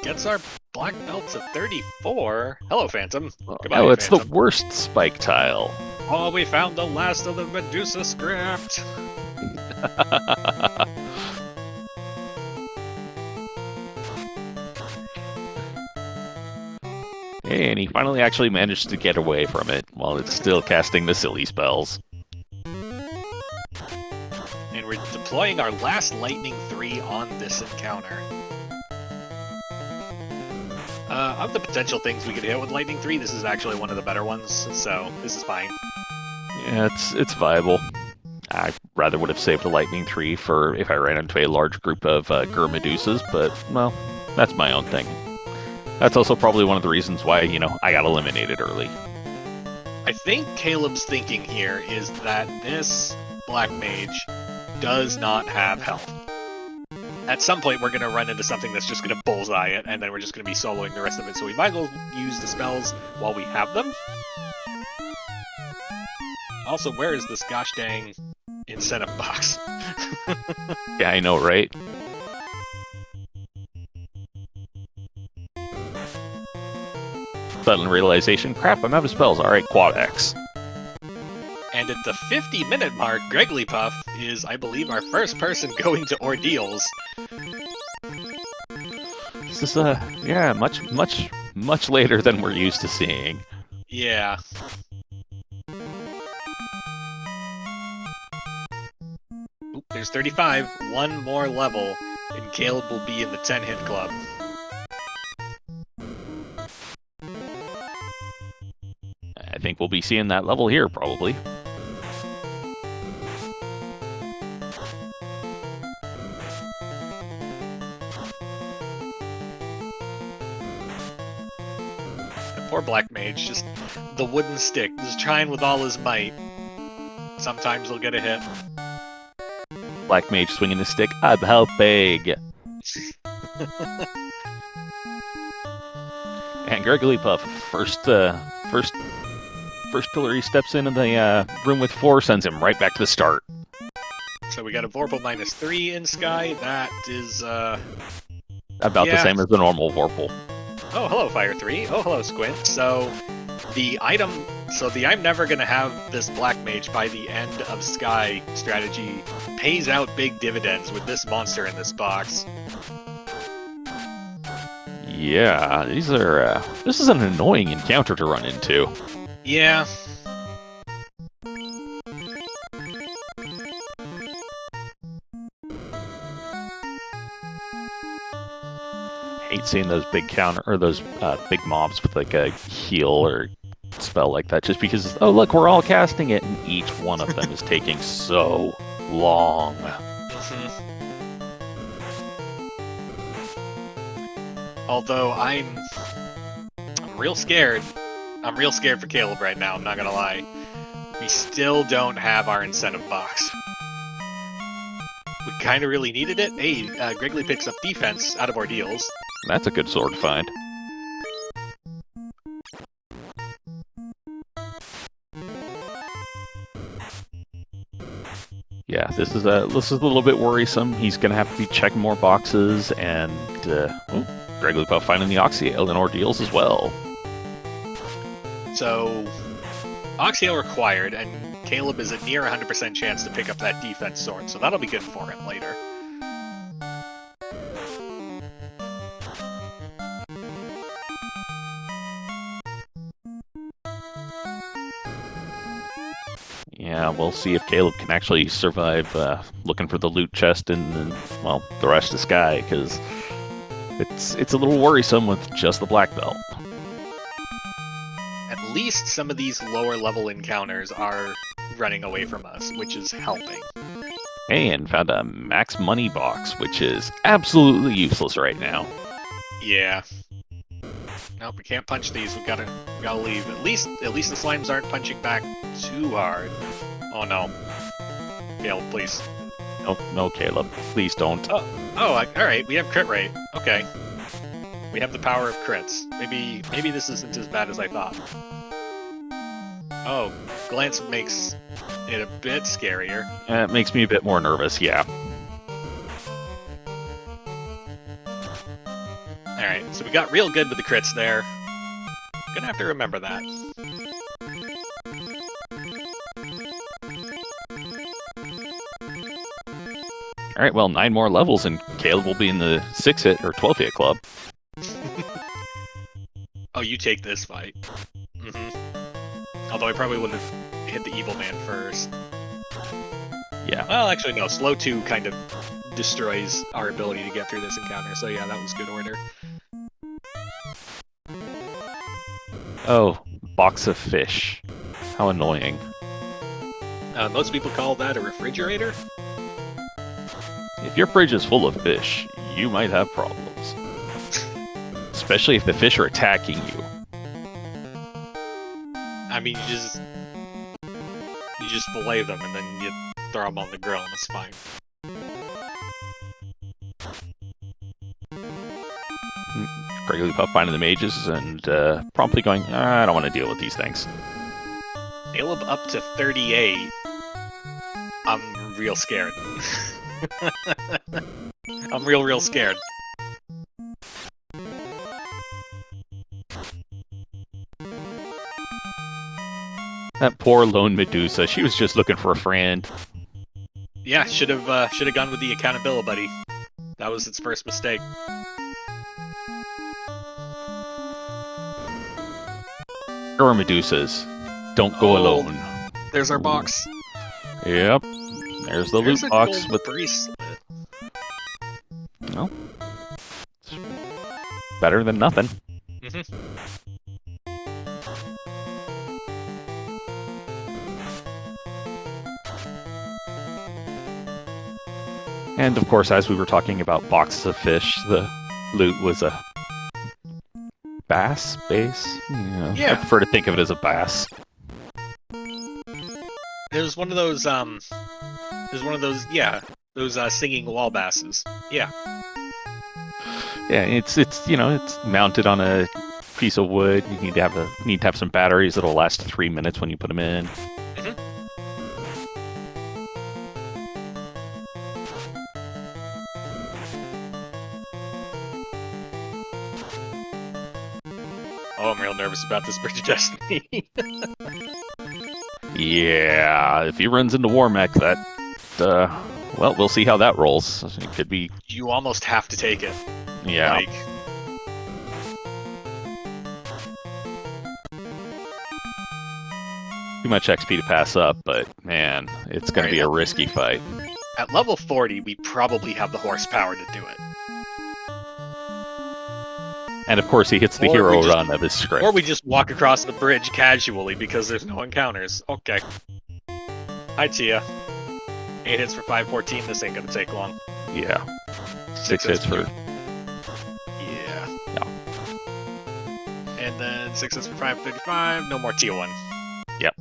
Gets our black belt to 34. Hello, Phantom. Goodbye, Oh, it's Phantom. the worst spike tile. Oh, we found the last of the Medusa script. Hey, and he finally actually managed to get away from it while it's still casting the silly spells. And we're deploying our last Lightning 3 on this encounter. Of the potential things we could hit with Lightning 3, this is actually one of the better ones, so this is fine. Yeah, it's viable. I rather would have saved the Lightning 3 for if I ran into a large group of Gur Medusas, but, well, that's my own thing. That's also probably one of the reasons why, I got eliminated early. I think Caleb's thinking here is that this Black Mage does not have health. At some point, we're going to run into something that's just going to bullseye it, and then we're just going to be soloing the rest of it, so we might as well use the spells while we have them. Also, where is this gosh dang incentive box? Yeah, I know, right? Sudden realization, crap, I'm out of spells. Alright, Quad X. And at the 50-minute mark, GregglyPuff is, I believe, our first person going to ordeals. This is, yeah, much later than we're used to seeing. Yeah. Oop, there's 35. One more level, and Caleb will be in the 10-hit club. I think we'll be seeing that level here, probably. Poor Black Mage, just the wooden stick, just trying with all his might. Sometimes he'll get a hit. Black Mage swinging the stick. I'm helping. And GregglyPuff, first pillar he steps into the room with 4 sends him right back to the start. So we got a Vorpal -3 in Sky. That is About the same as the normal Vorpal. Oh, hello, Fire 3. Oh, hello, Squint. So the I'm never gonna have this Black Mage by the end of Sky strategy pays out big dividends with this monster in this box. Yeah, these are. This is an annoying encounter to run into. Yeah. Hate seeing those big those big mobs with like a heal or spell like that. Just because, oh look, we're all casting it, and each one of them is taking so long. Although I'm real scared. I'm real scared for Caleb right now, I'm not gonna lie. We still don't have our incentive box. We kind of really needed it. Hey, Greggly picks up defense out of ordeals. That's a good sword find. Yeah, this is a little bit worrisome. He's gonna have to be checking more boxes, and GregglyPuff finding the Oxyale in ordeals as well. So, Oxyale required, and Caleb is a near 100% chance to pick up that defense sword, so that'll be good for him later. Yeah, we'll see if Caleb can actually survive looking for the loot chest in, well, the rest of Sky, because it's a little worrisome with just the black belt. At least some of these lower level encounters are running away from us, which is helping. Hey, and found a max money box, which is absolutely useless right now. Yeah. Nope, we can't punch these. We gotta leave. At least the slimes aren't punching back too hard. Oh no. Caleb, please. No, Caleb, please don't. Oh, alright, we have crit rate. Okay. We have the power of crits. Maybe this isn't as bad as I thought. Oh, glance makes it a bit scarier. It makes me a bit more nervous, yeah. Alright, so we got real good with the crits there. Gonna have to remember that. Alright, well, 9 more levels and Caleb will be in the 6-hit or 12-hit club. Oh, you take this fight. Although I probably would have hit the evil man first. Yeah. Well, actually, no. Slow 2 kind of destroys our ability to get through this encounter, so yeah, that was good order. Oh, box of fish. How annoying. Most people call that a refrigerator. If your fridge is full of fish, you might have problems. Especially if the fish are attacking you. I mean, you just fillet them and then you throw them on the grill and it's fine. GregglyPuff finding the mages and promptly going, I don't want to deal with these things. Caleb up to 38. I'm real scared. I'm real scared. That poor lone Medusa, she was just looking for a friend. Yeah, should have gone with the accountability buddy. That was its first mistake. There are Medusas. Don't go alone. There's our box. Yep. There's the loot box with bracelet. Well, it's better than nothing. And of course, as we were talking about boxes of fish, the loot was a bass base. Yeah. I prefer to think of it as a bass. It was one of those, yeah, those singing wall basses. Yeah. Yeah, it's mounted on a piece of wood. You need to have some batteries that'll last 3 minutes when you put them in. Mm-hmm. Oh, I'm real nervous about this Bridge of Destiny. Yeah, if he runs into Warmech, well, we'll see how that rolls. It could be. You almost have to take it. Yeah. Like, Too much XP to pass up, but man, it's going to be a risky fight. at level 40, we probably have the horsepower to do it. And of course, he hits the hero run of his script. Or we just walk across the bridge casually because there's no encounters. Okay. Hi, Tia. 8 hits for 514. This ain't gonna take long. Yeah. 6 hits for. Yeah. Yeah. And then 6 hits for 535. No more Tia 1. Yep.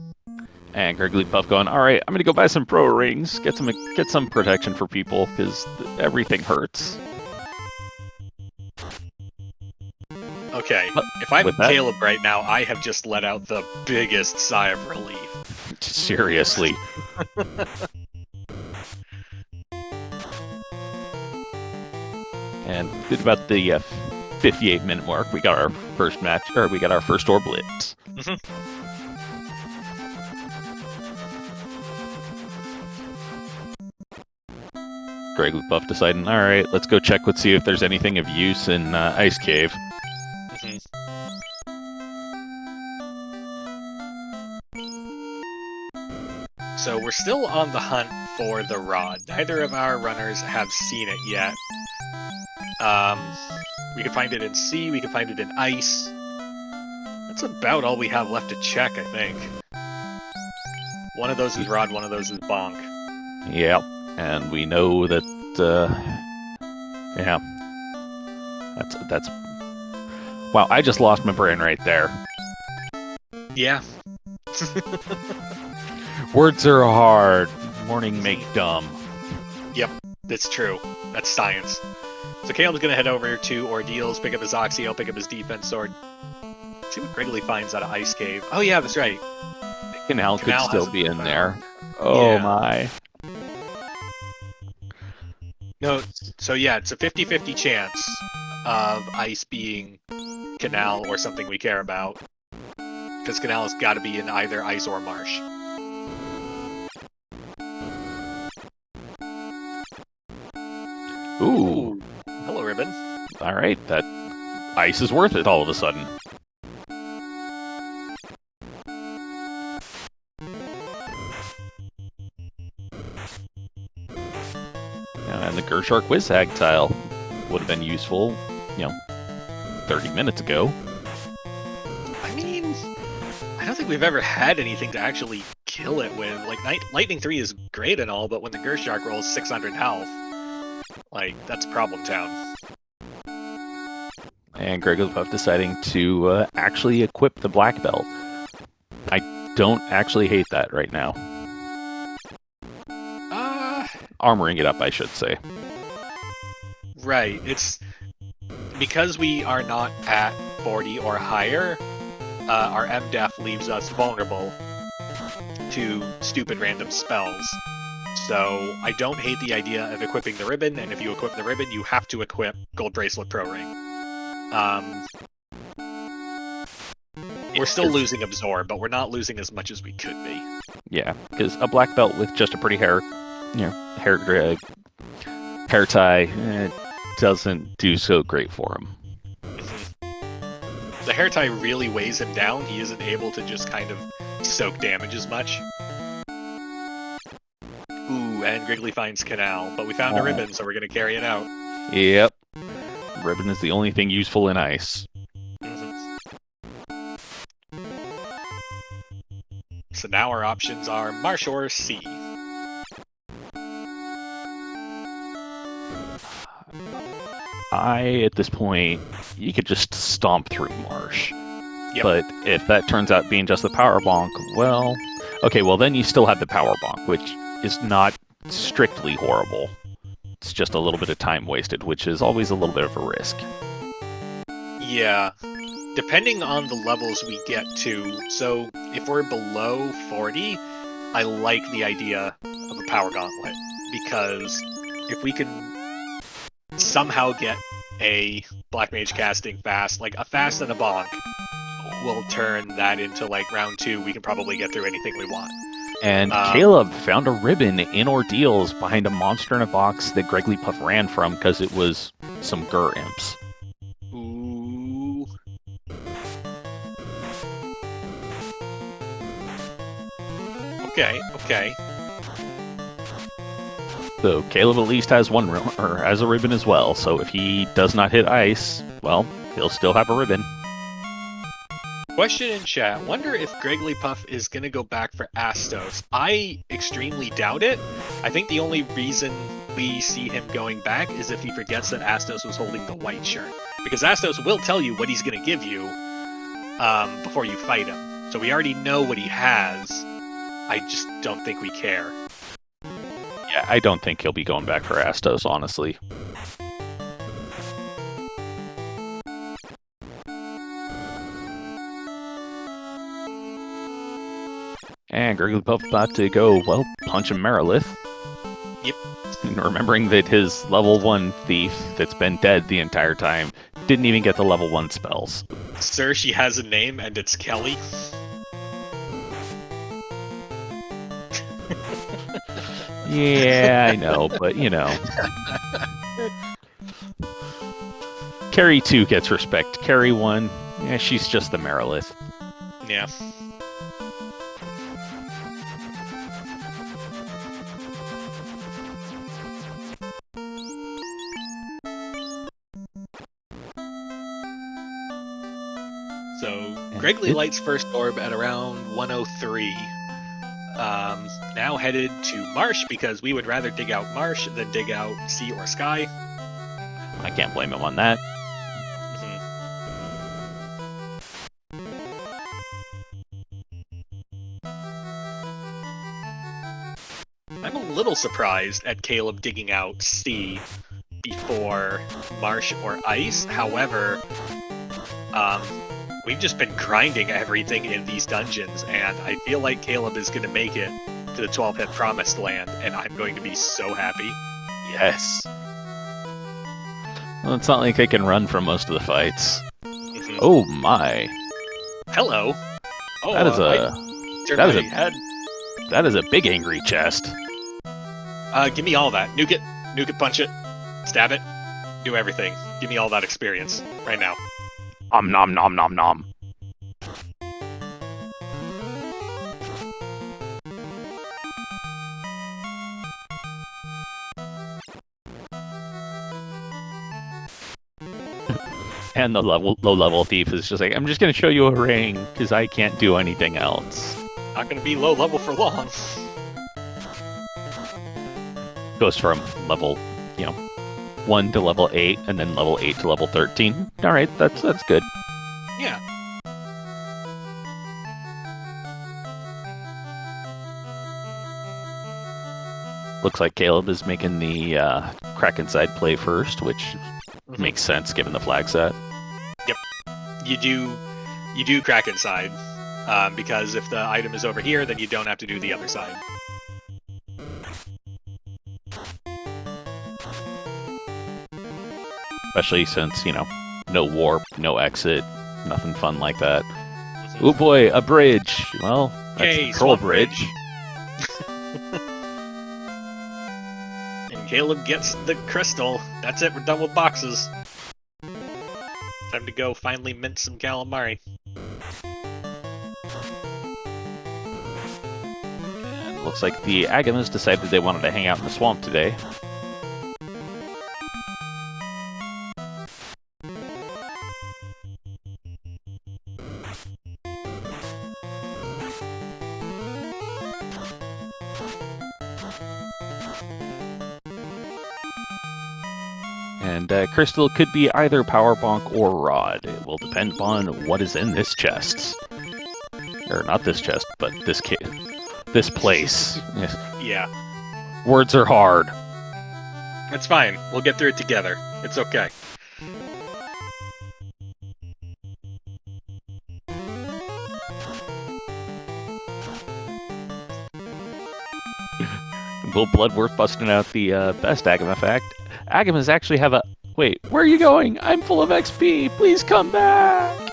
And GregglyPuff going, all right, I'm gonna go buy some pro rings, get some protection for people because everything hurts. Okay, if I'm Caleb right now, I have just let out the biggest sigh of relief. Seriously. And at about the 58-minute mark, we got our first match, or we got our first orb blitz. GregglyPuff deciding, all right, let's go check, let's see if there's anything of use in Ice Cave. So we're still on the hunt for the rod. Neither of our runners have seen it yet. We can find it in sea, we can find it in ice. That's about all we have left to check, I think. One of those is rod, one of those is bonk. Yep, and we know that, yeah. That's... Wow, I just lost my brain right there. Yeah. Words are hard. Morning make dumb. Yep, that's true. That's science. So Caleb's gonna head over to Ordeals, pick up his Oxio, pick up his defense sword. See what Greggly finds out of Ice Cave. Oh yeah, that's right. Canal could still be in there. Oh yeah. My. No, so yeah, it's a 50-50 chance of ice being Canal or something we care about. Because Canal has got to be in either ice or marsh. Ooh. Hello, Ribbon. All right, that ice is worth it all of a sudden. And the Gershark Wizhag tile would have been useful, 30 minutes ago. I mean, I don't think we've ever had anything to actually kill it with. Like, Lightning 3 is great and all, but when the Gershark rolls 600 health, like, that's problem town. And GregglyPuff deciding to actually equip the black belt. I don't actually hate that right now. Armoring it up, I should say. Right. It's because we are not at 40 or higher, our MDef leaves us vulnerable to stupid random spells. So I don't hate the idea of equipping the ribbon, and if you equip the ribbon, you have to equip Gold Bracelet Pro Ring. We're still losing Absorb, but we're not losing as much as we could be. Yeah, because a black belt with just a pretty hair tie doesn't do so great for him. The hair tie really weighs him down. He isn't able to just kind of soak damage as much. Ooh, and Greggly finds Canal, but we found a ribbon, so we're going to carry it out. Yep. Ribbon is the only thing useful in ice. So now our options are marsh or sea. at this point, you could just stomp through Marsh. Yep. But if that turns out being just the power bonk, well, okay, well then you still have the power bonk, which is not strictly horrible. It's just a little bit of time wasted, which is always a little bit of a risk. Yeah. Depending on the levels we get to, so if we're below 40, I like the idea of a power gauntlet, because if we can somehow get a Black Mage casting fast, like a fast and a bonk, we'll turn that into like round 2, we can probably get through anything we want. And Caleb found a ribbon in Ordeals behind a monster in a box that GregglyPuff ran from because it was some Gur imps. Ooh. Okay. So Caleb at least has one or has a ribbon as well. So if he does not hit ice, well, he'll still have a ribbon. Question in chat. Wonder if GregglyPuff is going to go back for Astos. I extremely doubt it. I think the only reason we see him going back is if he forgets that Astos was holding the white shirt. Because Astos will tell you what he's going to give you before you fight him. So we already know what he has. I just don't think we care. Yeah, I don't think he'll be going back for Astos, honestly. And GregglyPuff about to go, well, punch a Merilith. Yep. And remembering that his level 1 thief that's been dead the entire time didn't even get the level 1 spells. Sir, she has a name and it's Kelly. Yeah, I know, but you know. Carrie 2 gets respect. Carrie 1, yeah, she's just the Merilith. Yeah. So, Greggly lights first orb at around 103. Now headed to Marsh, because we would rather dig out Marsh than dig out Sea or Sky. I can't blame him on that. I'm a little surprised at Caleb digging out Sea before Marsh or Ice. However, we've just been grinding everything in these dungeons, and I feel like Caleb is going to make it to the 12-hit Promised Land, and I'm going to be so happy. Yes. Well, it's not like they can run from most of the fights. Oh my. Hello. Oh, that is that is a big angry chest. Give me all that. Nuke it. Nuke it, punch it. Stab it. Do everything. Give me all that experience right now. Nom nom nom nom. And the low-level thief is just like, I'm just going to show you a ring, because I can't do anything else. Not going to be low level for long. Goes from level, 1 to level 8, and then level 8 to level 13. Alright, that's good. Yeah. Looks like Caleb is making the Kraken side play first, which makes sense given the flag set. Yep. You do Kraken side, because if the item is over here, then you don't have to do the other side. Especially since, no warp, no exit, nothing fun like that. Oh boy, a bridge. Well, that's the troll bridge. And Caleb gets the crystal. That's it, we're done with boxes. Time to go finally mint some calamari. And looks like the Agamas decided they wanted to hang out in the swamp today. And Crystal could be either Power Bonk or Rod. It will depend upon what is in this chest. Or not this chest, but this place. Yes. Yeah. Words are hard. It's fine. We'll get through it together. It's okay. Will Bloodworth busting out the best Agam effect. Agamas actually have a... Wait, where are you going? I'm full of XP. Please come back.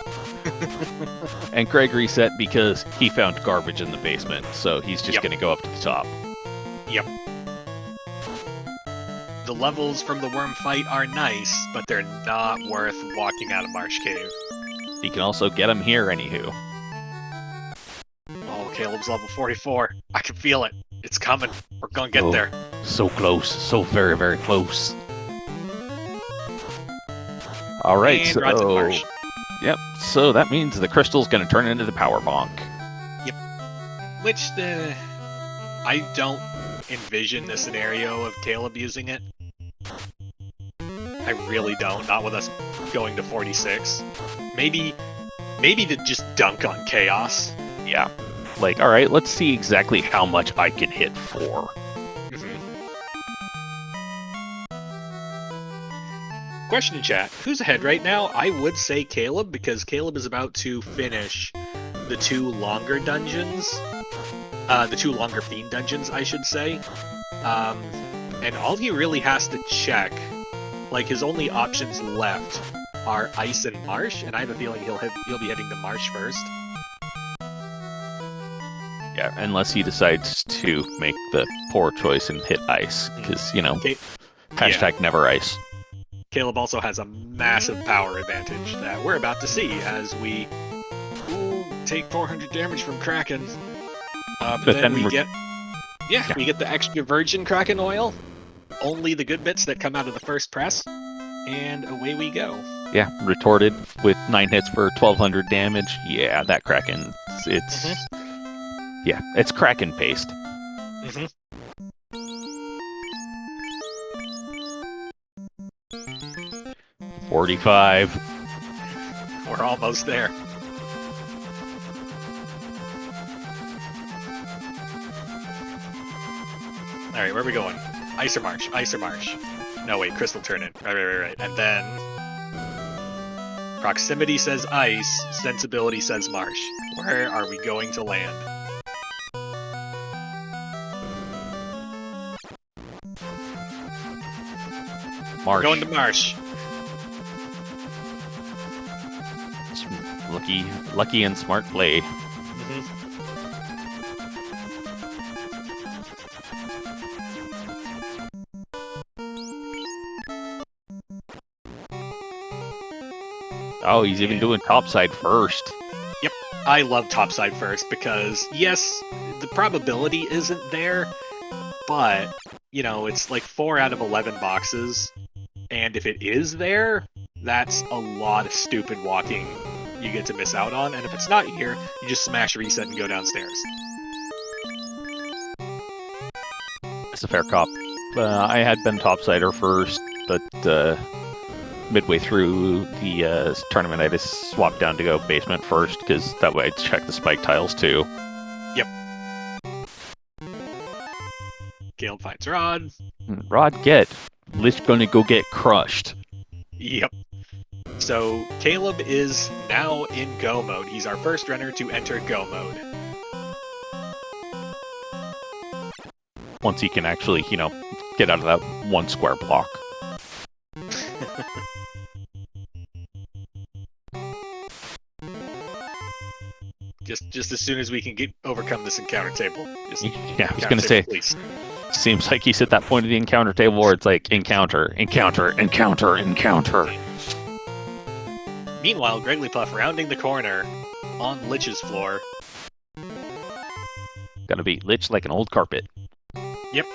And Greg reset because he found garbage in the basement, so he's just going to go up to the top. Yep. The levels from the worm fight are nice, but they're not worth walking out of Marsh Cave. You can also get him here, anywho. Oh, Caleb's level 44. I can feel it. It's coming. We're gonna get there. So close. So very, very close. All right, And so... Rod's in Marsh. Yep, so that means the crystal's going to turn into the Power Bonk. Yep. Which, I don't envision the scenario of Caleb using it. I really don't. Not with us going to 46. Maybe to just dunk on Chaos. Yeah. Like, all right, let's see exactly how much I can hit for. Question in chat, who's ahead right now? I would say Caleb, because Caleb is about to finish the 2 longer dungeons. The 2 longer Fiend dungeons, I should say. And all he really has to check, like his only options left, are Ice and Marsh, and I have a feeling he'll be heading to Marsh first. Yeah, unless he decides to make the poor choice and hit Ice, because, you know, hashtag never Ice. Caleb also has a massive power advantage that we're about to see as we take 400 damage from Kraken. But then we get the extra virgin Kraken oil, only the good bits that come out of the first press, and away we go. Yeah, retorted with 9 hits for 1200 damage. Yeah, that Kraken, it's... Yeah, it's Kraken paste. 45. We're almost there. Alright, where are we going? Ice or Marsh? Ice or Marsh? No, wait, Crystal turn in. Right. And then... Proximity says Ice, Sensibility says Marsh. Where are we going to land? Marsh. We're going to Marsh. Lucky and smart play. Oh, he's even doing topside first. Yep, I love topside first because, yes, the probability isn't there, but, you know, it's like 4 out of 11 boxes, and if it is there, that's a lot of stupid walking you get to miss out on, and if it's not here, you just smash reset and go downstairs. It's a fair cop. I had been topsider first, but midway through the tournament, I just swapped down to go basement first, because that way I'd check the spike tiles too. Yep. Caleb finds Rod. Rod get. Lich gonna go get crushed. Yep. So, Caleb is now in Go mode. He's our first runner to enter Go mode. Once he can actually, you know, get out of that 1 square block. Just as soon as we can overcome this encounter table. Yeah, I was gonna say, please. Seems like he's at that point of the encounter table where it's like, encounter. Meanwhile, GregglyPuff rounding the corner on Lich's floor. Gonna be Lich like an old carpet. Yep.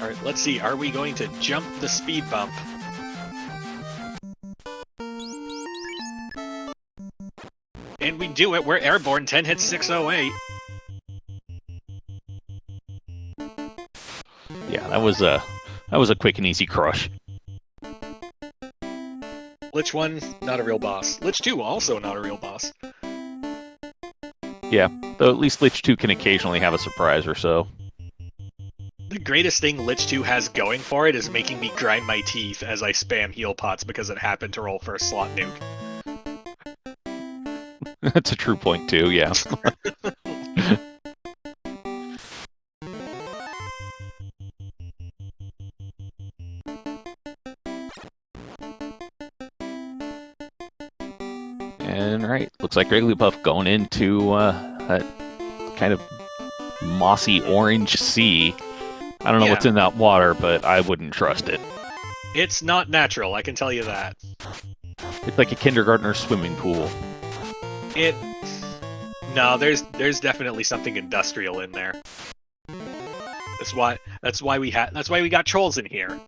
Alright, let's see. Are we going to jump the speed bump? And we do it. We're airborne. 10 hits, 608. that was a quick and easy crush. Lich 1, not a real boss. Lich 2, also not a real boss. Yeah, though at least Lich 2 can occasionally have a surprise or so. The greatest thing Lich 2 has going for it is making me grind my teeth as I spam heal pots because it happened to roll for a slot nuke. That's a true point too, yeah. And right, looks like GregglyPuff going into that kind of mossy orange sea. I don't know what's in that water, but I wouldn't trust it. It's not natural, I can tell you that. It's like a kindergartner swimming pool. No, there's definitely something industrial in there. That's why we got trolls in here.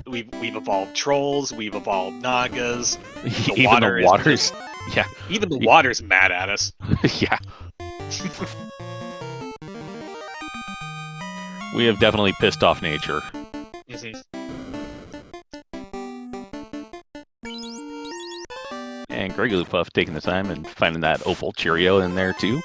We've evolved trolls, we've evolved nagas. Even the water's yeah. Even the water's mad at us. Yeah. We have definitely pissed off nature. Mm-hmm. And GregglyPuff taking the time and finding that opal Cheerio in there too.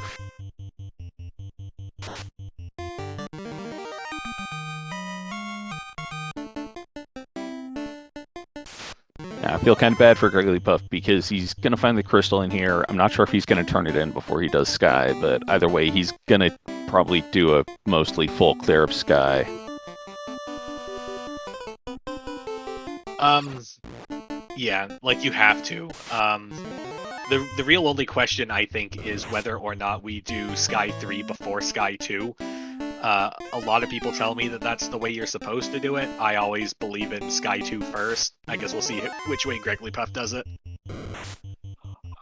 I feel kind of bad for GregglyPuff because he's going to find the crystal in here. I'm not sure if he's going to turn it in before he does Sky, but either way, he's going to probably do a mostly full clear of Sky. Yeah, like you have to. The real only question, I think, is whether or not we do Sky 3 before Sky 2. A lot of people tell me that that's the way you're supposed to do it. I always believe in Sky 2 first. I guess we'll see which way GregglyPuff does it.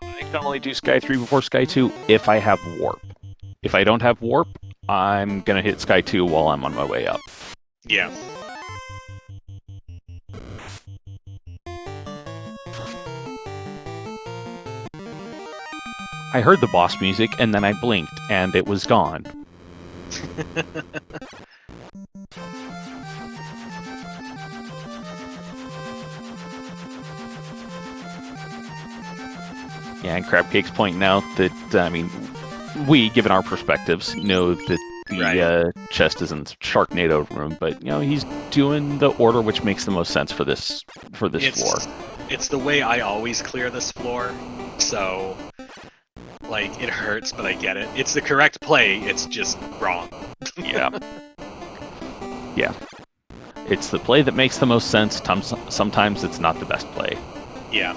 I can only do Sky 3 before Sky 2 if I have Warp. If I don't have Warp, I'm going to hit Sky 2 while I'm on my way up. Yeah. I heard the boss music, and then I blinked, and it was gone. Yeah, and Crabcake's pointing out that, I mean, we, given our perspectives, know that the chest is in Sharknado room, but, you know, he's doing the order which makes the most sense for this floor. It's the way I always clear this floor, so... Like, it hurts, but I get it. It's the correct play, it's just wrong. Yeah. Yeah. It's the play that makes the most sense. Sometimes it's not the best play. Yeah.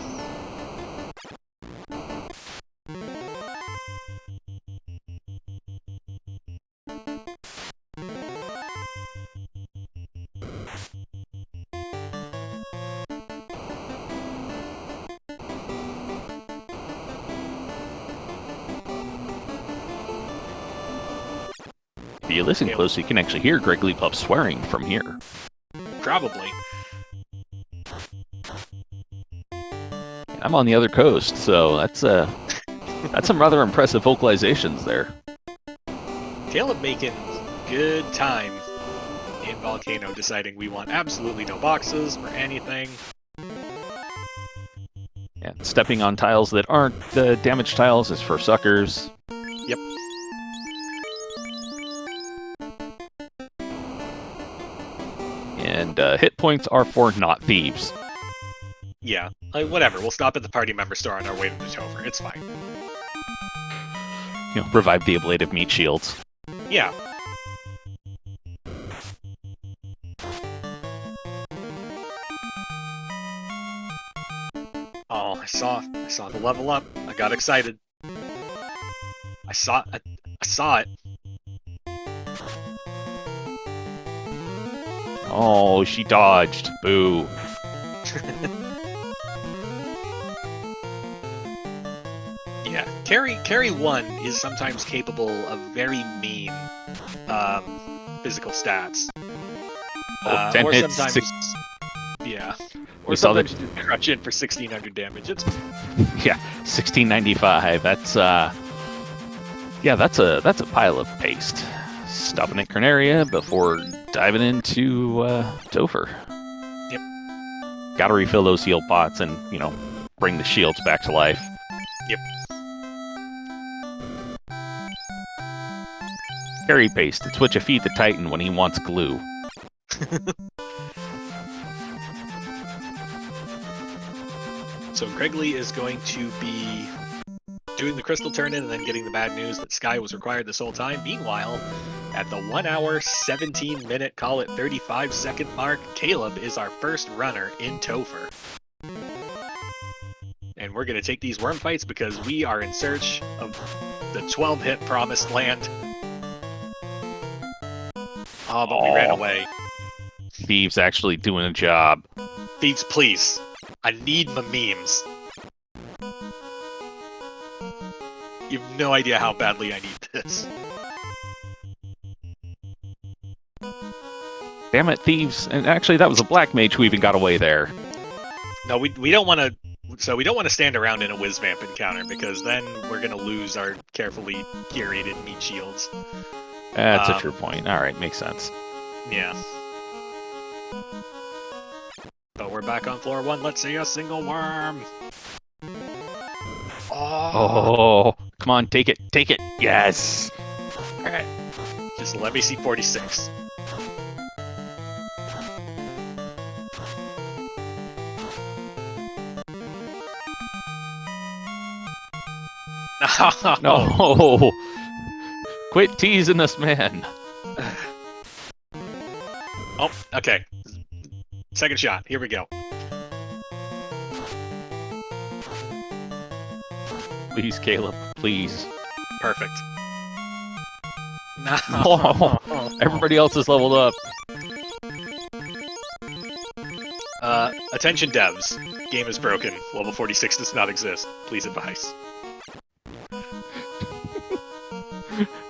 If you listen closely, you can actually hear GregglyPuff swearing from here. Probably. I'm on the other coast, so that's some rather impressive vocalizations there. Caleb making good time in Volcano, deciding we want absolutely no boxes or anything. Yeah, stepping on tiles that aren't the damage tiles is for suckers. Yep. And hit points are for not thieves. Yeah, whatever. We'll stop at the party member store on our way to Dover. It's fine. You know, revive the ablative meat shields. Yeah. Oh, I saw the level up. I got excited. I saw it. Oh, she dodged. Boo. Yeah, carry 1 is sometimes capable of very mean physical stats. 10 or hits, sometimes, yeah. Or we saw sometimes you just crutch in for 1600 damage. It's yeah, 1695. That's that's a pile of paste. Stopping at Carnaria before diving into Topher. Yep. Gotta refill those heal pots and, bring the shields back to life. Yep. Carry paste. It's what you feed the Titan when he wants glue. So Greggly is going to be doing the crystal turn-in and then getting the bad news that Sky was required this whole time. Meanwhile, at the 1 hour, 17 minute, call it 35-second mark, Caleb is our first runner in Topher. And we're going to take these worm fights because we are in search of the 12-hit promised land. Oh, but we ran away. Thieves actually doing a job. Thieves, please. I need my memes. You have no idea how badly I need this. Damn it, Thieves. And actually, that was a black mage who even got away there. No, we don't want to... So we don't want to stand around in a Whizvamp encounter, because then we're going to lose our carefully curated meat shields. That's a true point. Alright, makes sense. Yeah. But we're back on floor 1. Let's see a single worm. Oh, come on, take it, take it. Yes. Alright. Just let me see 46. No. Quit teasing us, man. Oh, okay. Second shot. Here we go. Please, Caleb, please. Perfect. No. Oh, everybody else is leveled up. Attention devs. Game is broken. Level 46 does not exist. Please advise.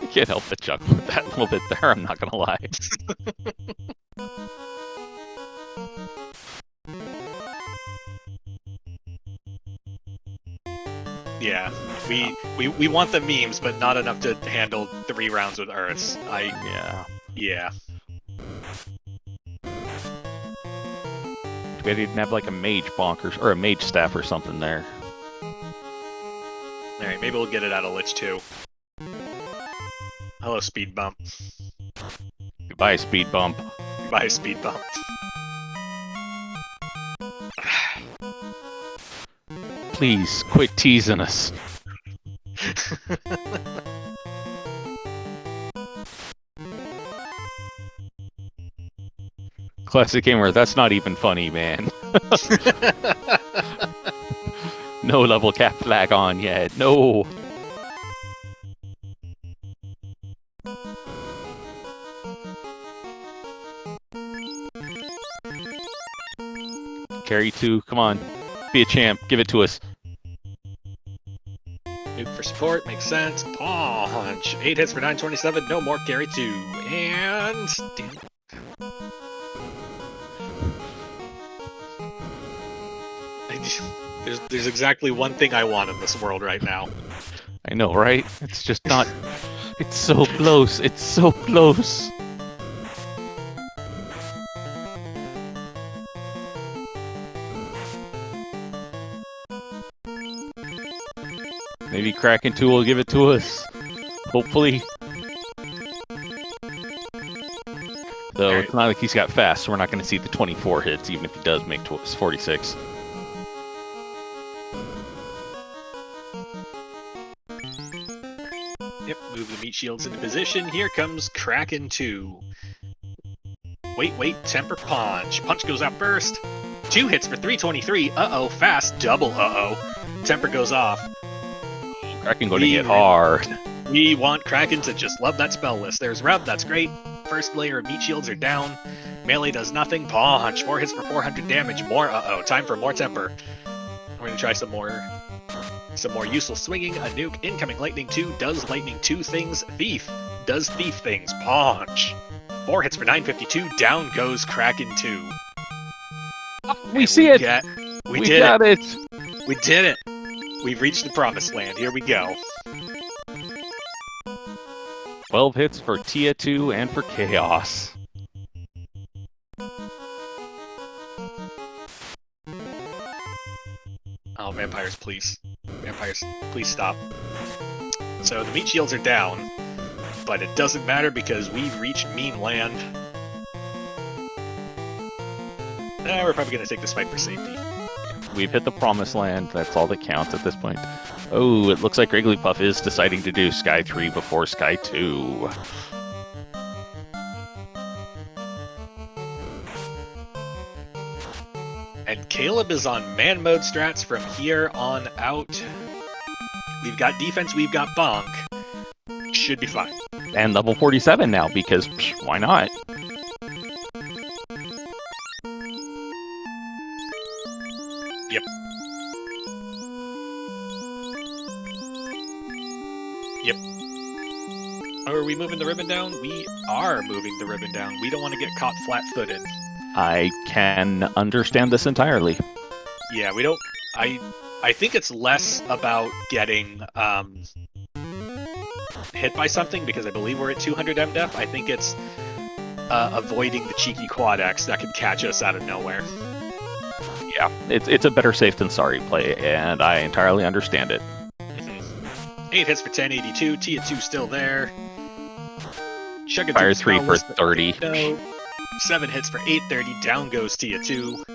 I can't help but chuckle with that little bit there, I'm not gonna lie. Yeah, we want the memes, but not enough to handle 3 rounds with Earths. Yeah. We didn't have like a mage bonk or a mage staff or something there. Alright, maybe we'll get it out of Lich too. Hello, Speed Bump. Goodbye, Speed Bump. Goodbye, Speed Bump. Please, quit teasing us. Classic Gamer, that's not even funny, man. No level cap flag on yet. No. Carry 2, come on. Be a champ, give it to us. Nuke for support, makes sense. Punch! 8 hits for 927, no more carry 2. And... damn. There's exactly one thing I want in this world right now. I know, right? It's just not... It's so close, it's so close. Maybe Kraken 2 will give it to us. Hopefully. Though it's not like he's got fast, so we're not going to see the 24 hits, even if he does make 46. Yep, move the meat shields into position. Here comes Kraken 2. Wait, temper punch. Punch goes out first. 2 hits for 323. Uh-oh, fast double uh-oh. Temper goes off. Kraken going to hit hard. We want Kraken to just love that spell list. There's Rev, that's great. First layer of meat shields are down. Melee does nothing. Punch. 4 hits for 400 damage. More uh-oh. Time for more temper. We're going to try some more useful swinging. A nuke. Incoming lightning 2. Does lightning 2 things. Thief. Does thief things. Punch. 4 hits for 952. Down goes Kraken 2. We see it! We got it! We did it! We've reached the promised land. Here we go. 12 hits for Tia 2 and for Chaos. Oh, vampires, please. Vampires, please stop. So the meat shields are down, but it doesn't matter because we've reached mean land. We're probably going to take this fight for safety. We've hit the promised land. That's all that counts at this point. Oh, it looks like GregglyPuff is deciding to do Sky 3 before Sky 2. And Caleb is on man mode strats from here on out. We've got defense, we've got bonk. Should be fine. And level 47 now, because why not? Yep. Yep. Are we moving the ribbon down? We are moving the ribbon down. We don't want to get caught flat-footed. I can understand this entirely. Yeah, we don't... I think it's less about getting hit by something, because I believe we're at 200 MDef. I think it's avoiding the cheeky quad X that could catch us out of nowhere. Yeah, it's a better safe than sorry play, and I entirely understand it. 8 hits for 1082, Tia 2 still there. Fire 3 for 30. 7 hits for 830, down goes Tia 2.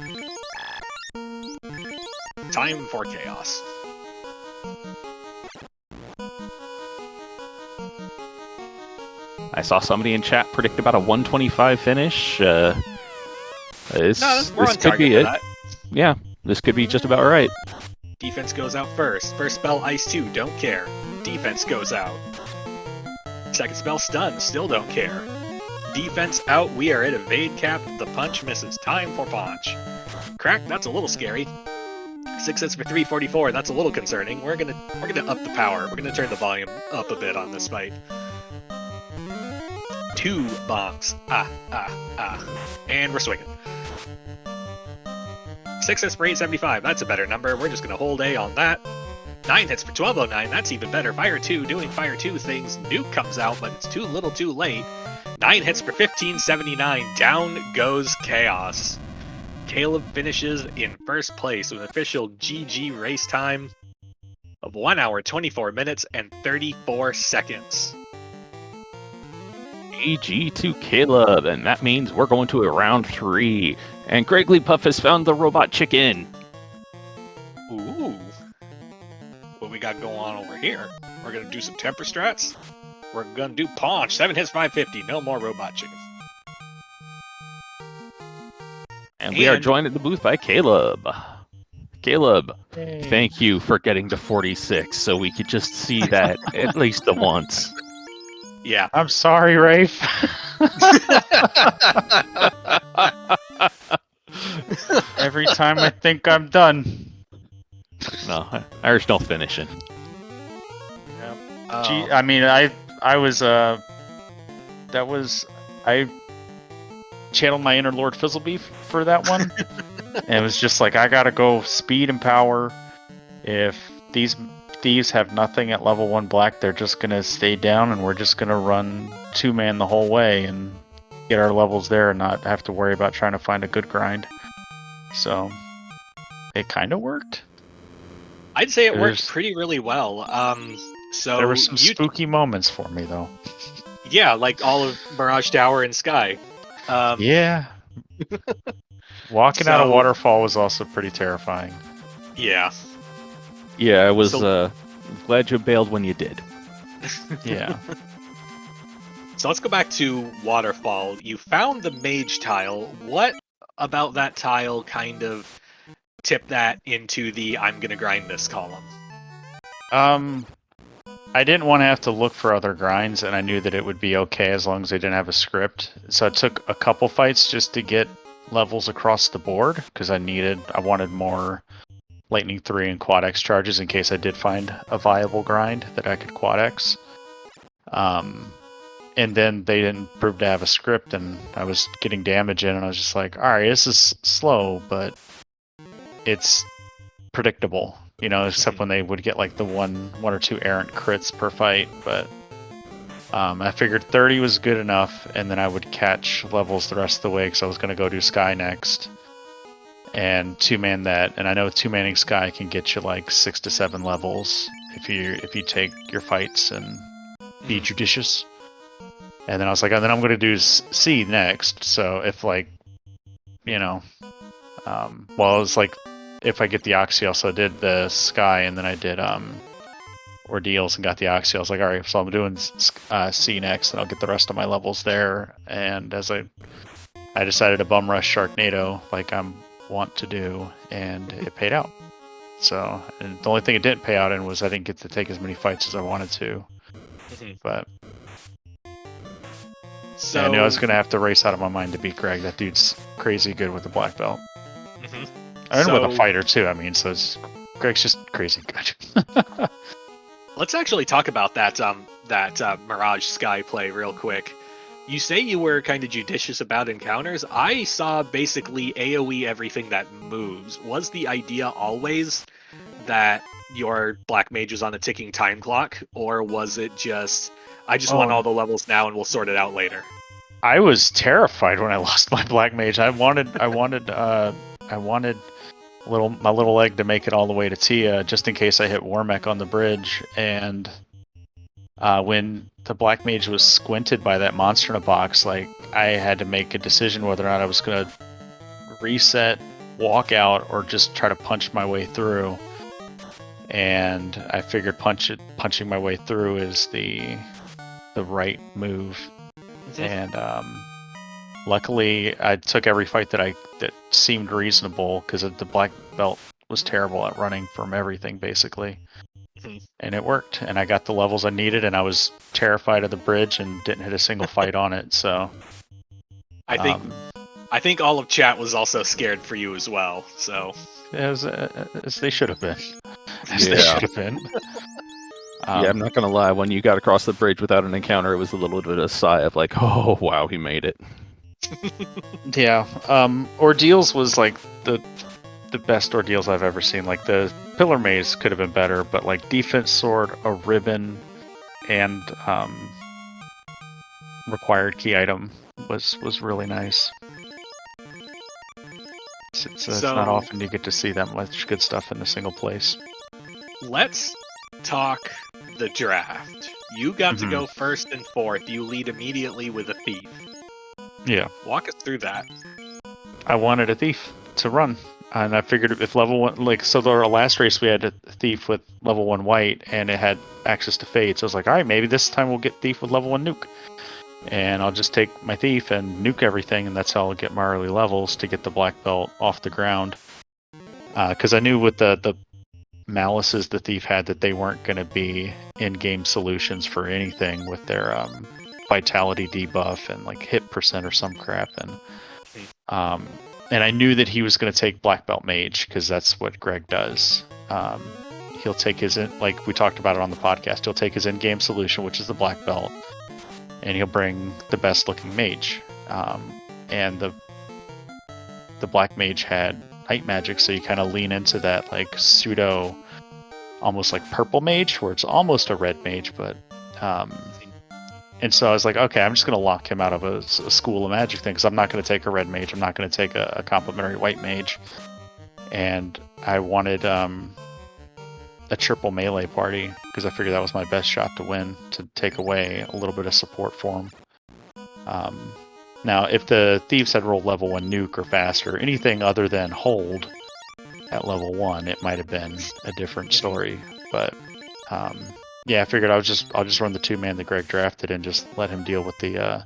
Time for chaos. I saw somebody in chat predict about a 125 finish. This could be it. Yeah, this could be just about right. Defense goes out first. First spell, Ice 2, don't care. Defense goes out. Second spell, Stun, still don't care. Defense out, we are at evade cap. The punch misses. Time for punch. Crack, that's a little scary. 6 hits for 344, that's a little concerning. We're gonna up the power. We're gonna turn the volume up a bit on this fight. 2 bonks. And we're swinging. 6 hits for 875, that's a better number. We're just gonna hold A on that. 9 hits for 1209, that's even better. Fire 2, doing Fire 2 things. Nuke comes out, but it's too little too late. 9 hits for 1579, down goes Chaos. Caleb finishes in first place with an official GG race time of 1 hour, 24 minutes, and 34 seconds. GG to Caleb, and that means we're going to a round 3. And GregglyPuff has found the robot chicken. Ooh. What we got going on over here? We're going to do some temper strats. We're going to do Paunch. 7 hits, 550. No more robot chicken. And we are joined at the booth by Caleb. Caleb, thank you for getting to 46 so we could just see that at least the once. Yeah. I'm sorry, Rafe. Every time I think I'm done. No, there's no finishing. Yeah. Gee, I mean, I channeled my inner Lord Fizzlebeef for that one. And it was just like, I gotta go speed and power. If these thieves have nothing at level 1 black, they're just gonna stay down, and we're just gonna run 2-man the whole way and get our levels there and not have to worry about trying to find a good grind. So it kind of worked. I'd say it worked really well. So there were some spooky moments for me, though. Yeah, like all of Mirage Tower and Sky. Yeah. Walking out of Waterfall was also pretty terrifying. Yeah. Yeah, I was glad you bailed when you did. Yeah. So let's go back to Waterfall. You found the mage tile. What about that tile kind of tipped that into the I'm gonna grind this column? I didn't want to have to look for other grinds, and I knew that it would be okay as long as they didn't have a script. So it took a couple fights just to get levels across the board, because I wanted more Lightning 3 and Quad X charges in case I did find a viable grind that I could Quad X. And then they didn't prove to have a script, and I was getting damage in, and I was just like, alright, this is slow, but it's predictable. You know, except when they would get like the one or two errant crits per fight. But I figured 30 was good enough, and then I would catch levels the rest of the way because I was going to go do Sky next. and two-man that, and I know two-manning Sky can get you like 6 to 7 levels if you take your fights and be judicious. And then I was like, and then I'm going to do C next. So if like, you know, well, it's like if I get the Oxy, so I did the Sky, and then I did Ordeals and got the Oxy. I was like, all right, so I'm doing C next, and I'll get the rest of my levels there. And as I decided to bum rush Sharknado like I'm want to do, and it paid out. So, and the only thing it didn't pay out in was I didn't get to take as many fights as I wanted to. But so yeah, I knew I was going to have to race out of my mind to beat Greg. That dude's crazy good with the black belt. And with a fighter too. I mean, so Greg's just crazy good. Let's actually talk about that Mirage Sky play real quick. You say you were kind of judicious about encounters. I saw basically AoE everything that moves. Was the idea always that your black mage is on a ticking time clock, or was it just I just want all the levels now and we'll sort it out later? I was terrified when I lost my black mage. I wanted my little leg to make it all the way to Tia just in case I hit Warmech on the bridge. And when the black mage was squinted by that monster in a box, like I had to make a decision whether or not I was gonna reset, walk out, or just try to punch my way through. And I figured punching my way through is the right move. And luckily I took every fight that seemed reasonable, because the black belt was terrible at running from everything basically. And it worked, and I got the levels I needed, and I was terrified of the bridge and didn't hit a single fight on it. So I think all of chat was also scared for you as well. So as they should have been. As Yeah. they should have been. Yeah, I'm not gonna lie. When you got across the bridge without an encounter, it was a little bit of a sigh of like, oh wow, he made it. Yeah. Ordeals was like the best Ordeals I've ever seen. Like the Pillar Maze could have been better, but like Defense Sword, a ribbon, and required key item was really nice. It's not often you get to see that much good stuff in a single place. Let's talk the draft. You got to go first and fourth. You lead immediately with a thief. Yeah. Walk us through that. I wanted a thief to run. And I figured if level 1, like, so our last race we had a thief with level 1 white, and it had access to fade. So I was like, all right, maybe this time we'll get thief with level 1 nuke. And I'll just take my thief and nuke everything, and that's how I'll get my early levels to get the black belt off the ground. Because I knew with the malices the thief had that they weren't going to be in-game solutions for anything with their vitality debuff and like hit percent or some crap. And I knew that he was going to take black belt mage, because that's what Greg does. He'll take his like we talked about it on the podcast. He'll take his in-game solution, which is the black belt, and he'll bring the best looking mage. And the black mage had night magic, so you kind of lean into that like pseudo, almost like purple mage, where it's almost a red mage, but and so I was like, okay, I'm just going to lock him out of a school of magic thing, because I'm not going to take a red mage. I'm not going to take a complementary white mage. And I wanted a triple melee party, because I figured that was my best shot to win, to take away a little bit of support for him. Now, if the thieves had rolled level 1 nuke or faster, anything other than hold at level 1, it might have been a different story. But yeah, I figured I'll just run the 2-man that Greg drafted and just let him deal with the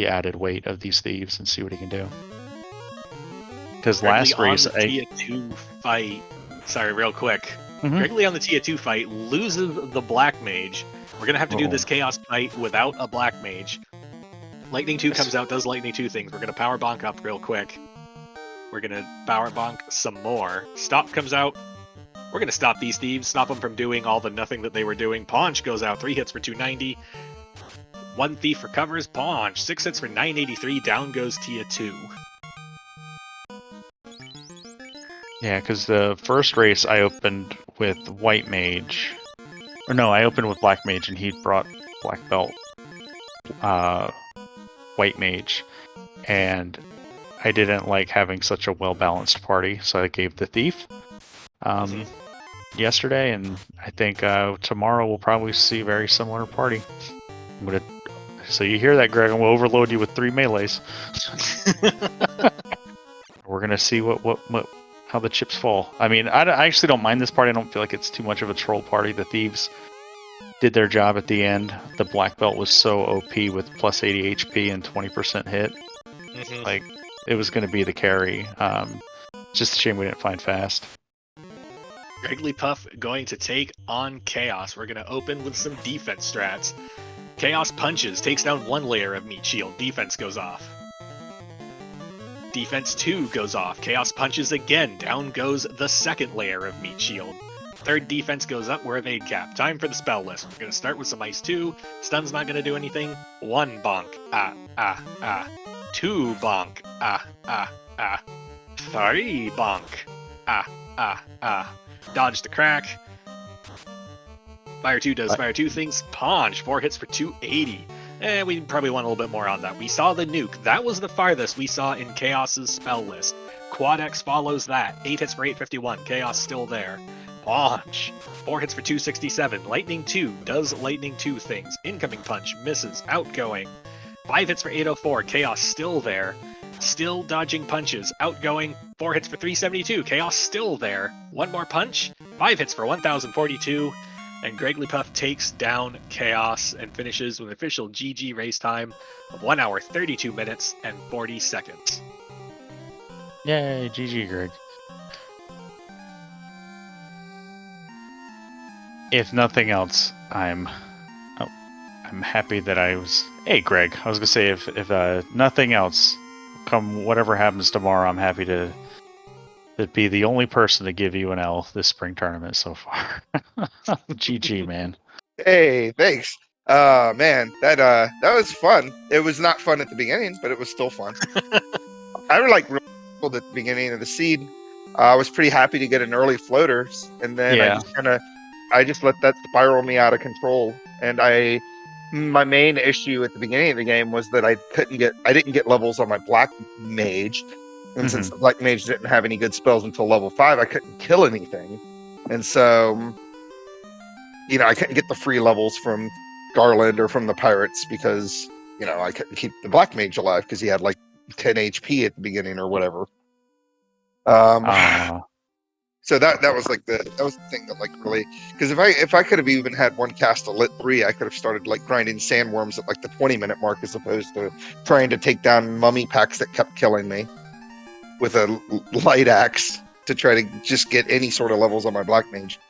added weight of these thieves and see what he can do. Because last race, Tia 2 fight. Sorry, real quick. Greggly on the Tia 2 fight loses the black mage. We're gonna have to do this chaos fight without a black mage. Lightning 2 comes out, does Lightning 2 things. We're gonna power bonk up real quick. We're gonna power bonk some more. Stop comes out. We're going to stop these thieves, stop them from doing all the nothing that they were doing. Paunch goes out, 3 hits for 290. 1 thief recovers. Paunch, 6 hits for 983. Down goes Tia 2. Yeah, because the first race I opened with white mage. Or no, I opened with black mage, and he brought black belt white mage. And I didn't like having such a well-balanced party, so I gave the thief yesterday, and I think tomorrow we'll probably see a very similar party. So you hear that, Greg, and we'll overload you with 3 melees. We're gonna see how the chips fall. I mean, I actually don't mind this party. I don't feel like it's too much of a troll party. The thieves did their job at the end. The black belt was so OP with plus 80 HP and 20% hit. Like, it was going to be the carry. Just a shame we didn't find fast. GregglyPuff going to take on Chaos. We're going to open with some defense strats. Chaos punches, takes down 1 layer of meat shield. Defense goes off. Defense 2 goes off. Chaos punches again. Down goes the 2nd layer of meat shield. 3rd defense goes up. We're evade cap. Time for the spell list. We're going to start with some ice 2. Stun's not going to do anything. 1 bonk. 2 bonk. 3 bonk. Dodge the crack. Fire 2 does Fire 2 things. Punch. 4 hits for 280. We probably want a little bit more on that. We saw the nuke. That was the farthest we saw in Chaos's spell list. Quad X follows that. 8 hits for 851. Chaos still there. Punch. 4 hits for 267. Lightning 2 does Lightning 2 things. Incoming punch. Misses. Outgoing. 5 hits for 804. Chaos still there. Still dodging punches. Outgoing. 4 hits for 372. Chaos still there. 1 more punch. 5 hits for 1042. And GregglyPuff takes down Chaos and finishes with an official GG race time of 1 hour, 32 minutes, and 40 seconds. Yay, GG, Greg. If nothing else, I'm happy that I was... Hey, Greg, I was going to say, if nothing else, come whatever happens tomorrow, I'm happy to be the only person to give you an L this spring tournament so far. GG, man. Hey, thanks. Man, that was fun. It was not fun at the beginning, but it was still fun. I were like real at the beginning of the seed. I was pretty happy to get an early floater, and then I just let that spiral me out of control. And my main issue at the beginning of the game was that I didn't get levels on my black mage. And since the Black Mage didn't have any good spells until level 5, I couldn't kill anything. And so, I couldn't get the free levels from Garland or from the Pirates because, I couldn't keep the Black Mage alive because he had like 10 HP at the beginning or whatever. So that was the thing that like really, because if I could have even had one cast of Lit 3, I could have started like grinding sandworms at like the 20-minute mark as opposed to trying to take down mummy packs that kept killing me with a light axe to try to just get any sort of levels on my Black Mage.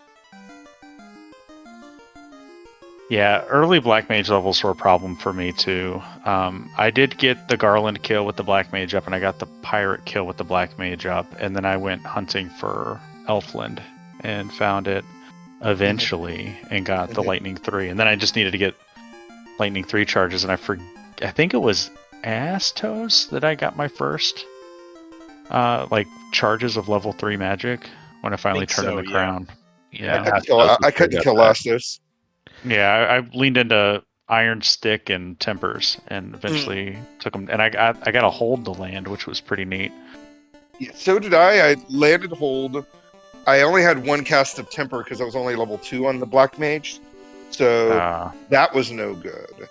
Yeah, early Black Mage levels were a problem for me too. I did get the Garland kill with the Black Mage up, and I got the Pirate kill with the Black Mage up, and then I went hunting for Elfland and found it eventually and got the Lightning 3, and then I just needed to get Lightning 3 charges, and I think it was Astos that I got my first charges of level 3 magic when I finally turned in the crown. Yeah, I couldn't kill Astos. Yeah, I leaned into Iron Stick and Tempers and eventually took them. And I got a hold to land, which was pretty neat. Yeah, so did I. I landed hold. I only had one cast of Temper because I was only level 2 on the Black Mage. So that was no good.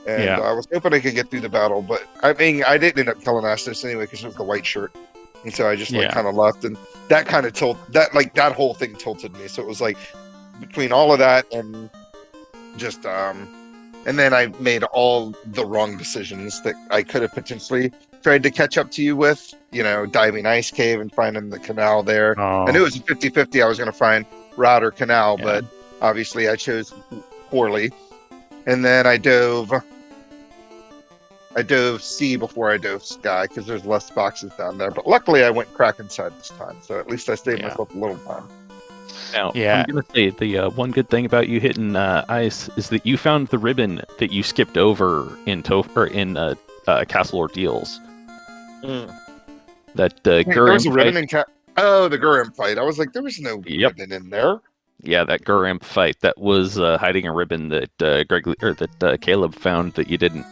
And I was hoping I could get through the battle, but I mean, I didn't end up killing Astos anyway because it was the white shirt. And so I just kind of left, and that kind of that whole thing tilted me. So it was like between all of that and just and then I made all the wrong decisions that I could have potentially tried to catch up to you with, diving Ice Cave and finding the canal there. I knew it was a 50-50 I was going to find route or canal, but obviously I chose poorly. And then I dove sea before I dove sky because there's less boxes down there. But luckily I went crack inside this time, so at least I saved myself a little time. Now, I'm going to say the one good thing about you hitting ice is that you found the ribbon that you skipped over in Castle Ordeals. That there was a ribbon in the Gurim fight. I was like, there was no ribbon in there. Yeah, that Gurim fight that was hiding a ribbon that Caleb found that you didn't.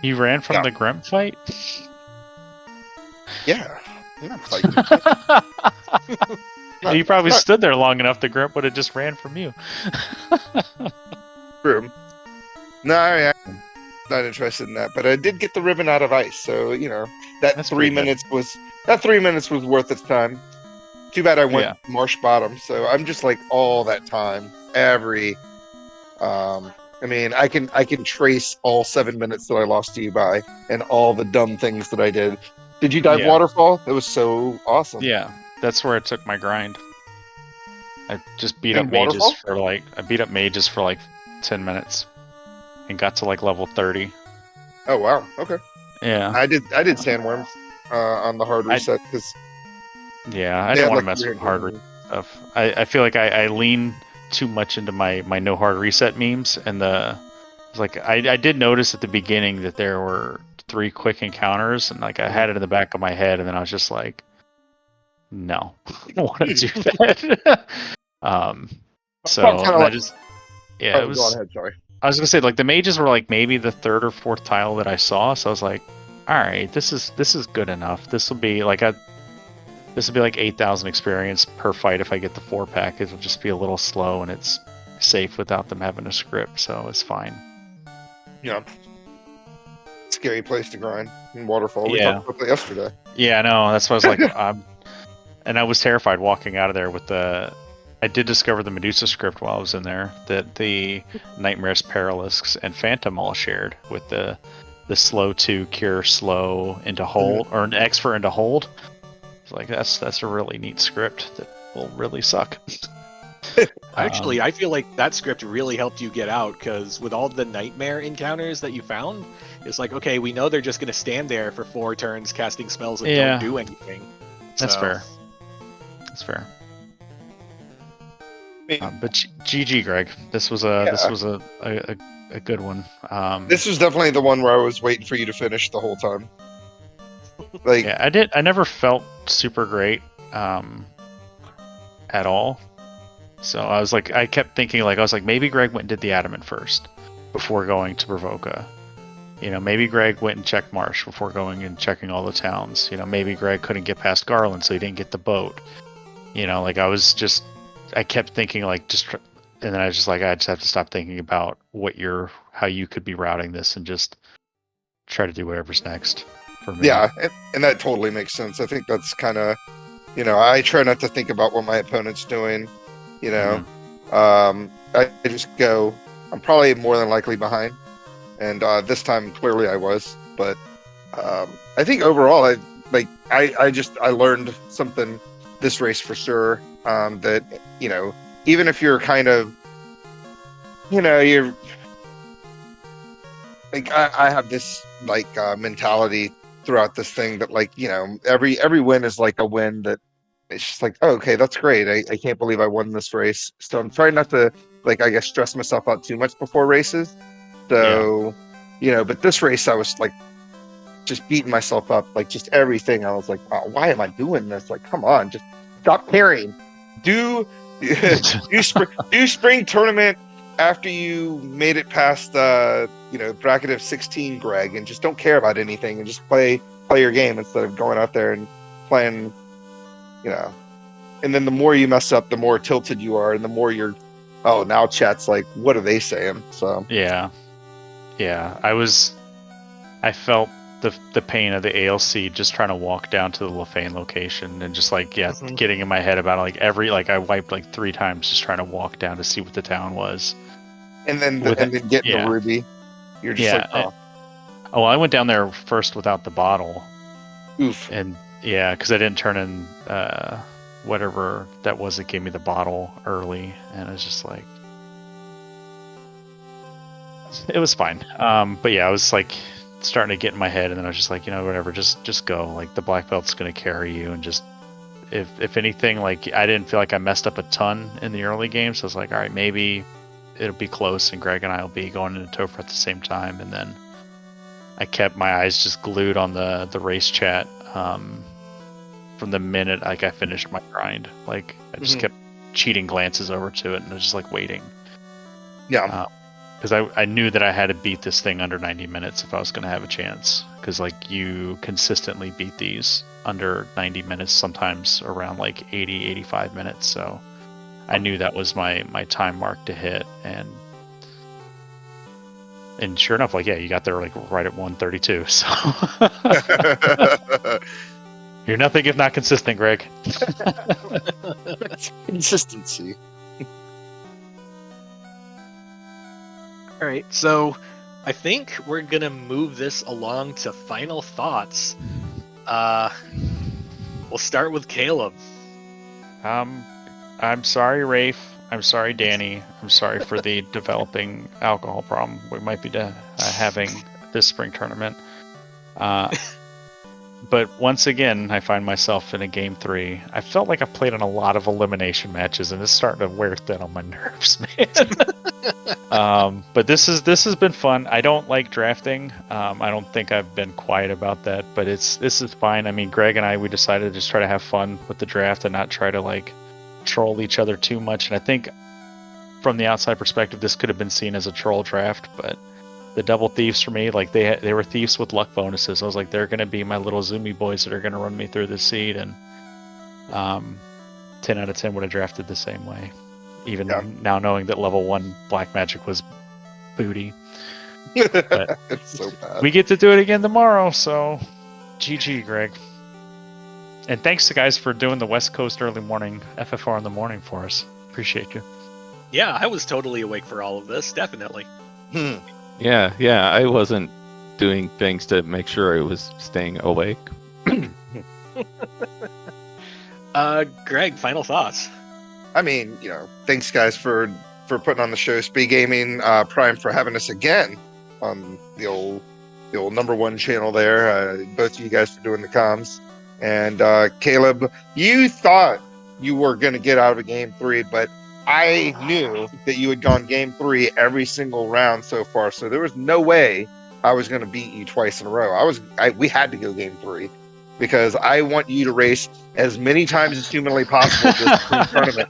You ran from the Grim fight? Yeah. I'm not fighting. You probably stood there long enough, the grip would have just ran from you. True. No, I'm not interested in that. But I did get the ribbon out of ice, so that That's 3 pretty good. minutes was worth its time. Too bad I went Yeah. marsh bottom, so I'm just like all that time. I can trace all 7 minutes that I lost to you by, and all the dumb things that I did. Did you dive Yeah. waterfall? It was so awesome. Yeah, that's where it took my grind. I just beat In up mages waterfall? for like 10 minutes and got to like level 30. Oh wow. Okay. Yeah. I did sandworms on the hard reset because Yeah, I they didn't had want to like mess with 300. hard reset stuff. I feel like I lean too much into my no hard reset memes, and it's like I did notice at the beginning that there were 3 quick encounters, and like I had it in the back of my head, and then I was just like, no, I don't want to do that. So Kinda and I like- just yeah, it Go was. on ahead. Sorry. I was gonna say, like, the mages were like maybe the 3rd or 4th tile that I saw, so I was like, all right, this is good enough. This will be like 8,000 experience per fight if I get the 4-pack. It'll just be a little slow and it's safe without them having a script, so it's fine. Yeah. Scary place to grind in waterfall. We Yeah. talked about that yesterday. Yeah, I know. That's why I was like, and I was terrified walking out of there with the. I did discover the Medusa script while I was in there that the Nightmares, Paralysis, and Phantom all shared with the slow to cure slow into hold or an X for into hold. It's like that's a really neat script that will really suck. Actually, I feel like that script really helped you get out, because with all the nightmare encounters that you found, it's like, okay, we know they're just going to stand there for 4 turns casting spells and Yeah. don't do anything. That's So- fair. That's fair. But GG, Greg. This was a good one. This was definitely the one where I was waiting for you to finish the whole time. Like, Yeah, I never felt super great at all. So I was like, I kept thinking, like, I was like, maybe Greg went and did the Adamant first before going to Provoca. Maybe Greg went and checked Marsh before going and checking all the towns. Maybe Greg couldn't get past Garland, so he didn't get the boat. Like I kept thinking, like, and then I was just like, I just have to stop thinking about how you could be routing this and just try to do whatever's next for me. yeah, and that totally makes sense. I think that's kind of, I try not to think about what my opponent's doing. I just go, I'm probably more than likely behind, and this time clearly I was. But I think overall, I learned something this race for sure. That even if you're kind of, you're like I have this like mentality throughout this thing that, like, every win is like a win that it's just like, oh, okay, that's great. I can't believe I won this race. So I'm trying not to, like, I guess, stress myself out too much before races. So, but this race I was like just beating myself up, like just everything. I was like, oh, why am I doing this? Like, come on, just stop caring. Do spring tournament after you made it past bracket of 16, Greg, and just don't care about anything and just play your game instead of going out there and playing, and then the more you mess up, the more tilted you are, and the more you're, oh, now chat's like, what are they saying? So yeah, I felt the pain of the ALC just trying to walk down to the Lefane location and just like getting in my head about like I wiped like 3 times just trying to walk down to see what the town was, and then getting the ruby, you're just like, oh. Oh, I went down there first without the bottle. Oof. And yeah, because I didn't turn in whatever that was that gave me the bottle early, and I was just like, it was fine. But yeah, I was like starting to get in my head, and then I was just like, whatever, just go. Like, the black belt's gonna carry you, and just if anything, like, I didn't feel like I messed up a ton in the early game, so I was like, all right, maybe it'll be close, and Greg and I will be going into Topher at the same time, and then I kept my eyes just glued on the race chat from the minute like I finished my grind. Like, I just kept cheating glances over to it, and I was just like waiting. Yeah. because I knew that I had to beat this thing under 90 minutes if I was going to have a chance. Because like you consistently beat these under 90 minutes, sometimes around like 80, 85 minutes. So I knew that was my time mark to hit, and sure enough, like yeah, you got there like right at 132. So you're nothing if not consistent, Greg. Consistency. All right, so I think we're gonna move this along to final thoughts. We'll start with Caleb. I'm sorry, Rafe. I'm sorry, Danny. I'm sorry for the developing alcohol problem we might be having this spring tournament. But once again, I find myself in a game 3. I felt like I've played in a lot of elimination matches, and it's starting to wear thin on my nerves, man. But this has been fun. I don't like drafting. I don't think I've been quiet about that, but this is fine. I mean, Greg and I, we decided to just try to have fun with the draft and not try to like troll each other too much. And I think from the outside perspective, this could have been seen as a troll draft, but the double thieves for me, like they were thieves with luck bonuses. I was like, they're going to be my little zoomy boys that are going to run me through the seed, and 10 out of 10 would have drafted the same way, even now knowing that level 1 black magic was booty. But It's so bad. we get to do it again tomorrow, so GG, Greg. And thanks to guys for doing the West Coast early morning FFR in the morning for us. Appreciate you. Yeah, I was totally awake for all of this, definitely. Yeah, I wasn't doing things to make sure I was staying awake. Greg, final thoughts. I mean, thanks guys for putting on the show. SpeedGaming, Prime for having us again on the old #1 channel there. Both of you guys for doing the comms. And Caleb, you thought you were going to get out of a game 3, but I knew that you had gone game 3 every single round so far, so there was no way I was going to beat you twice in a row. We had to go game 3 because I want you to race as many times as humanly possible this tournament,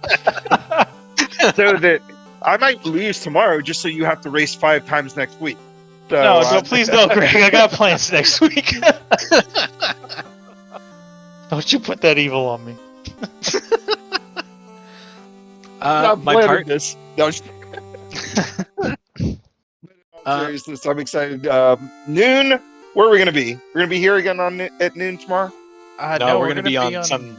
so that I might lose tomorrow just so you have to race 5 times next week. So, no, please no, Greg. I got plans next week. Don't you put that evil on me. My part. This. No, seriousness, I'm excited. Noon. Where are we going to be? We're going to be here again at noon tomorrow. No, we're gonna be on some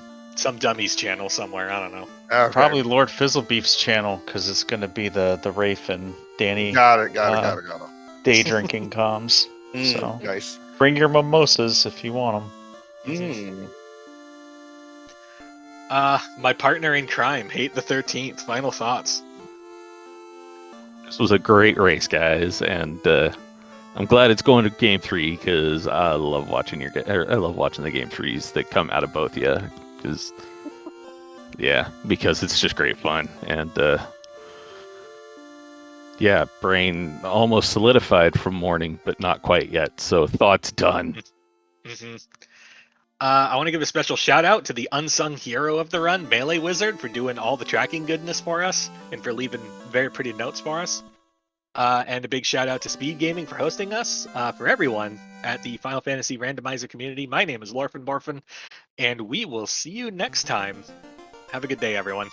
dummies channel somewhere. I don't know. Okay. Probably Lord Fizzlebeef's channel, because it's going to be the Rafe and Danny Got it. day drinking comms. So Nice. bring your mimosas if you want them. My partner in crime, Hate the 13th. Final thoughts. This was a great race, guys, and I'm glad it's going to game 3 because I love watching the game 3s that come out of both of you. Because it's just great fun, and brain almost solidified from morning, but not quite yet. So thoughts done. I want to give a special shout out to the unsung hero of the run, Melee Wizard, for doing all the tracking goodness for us and for leaving very pretty notes for us. And a big shout out to SpeedGaming for hosting us. For everyone at the Final Fantasy Randomizer community, my name is Lorfin Borfin, and we will see you next time. Have a good day, everyone.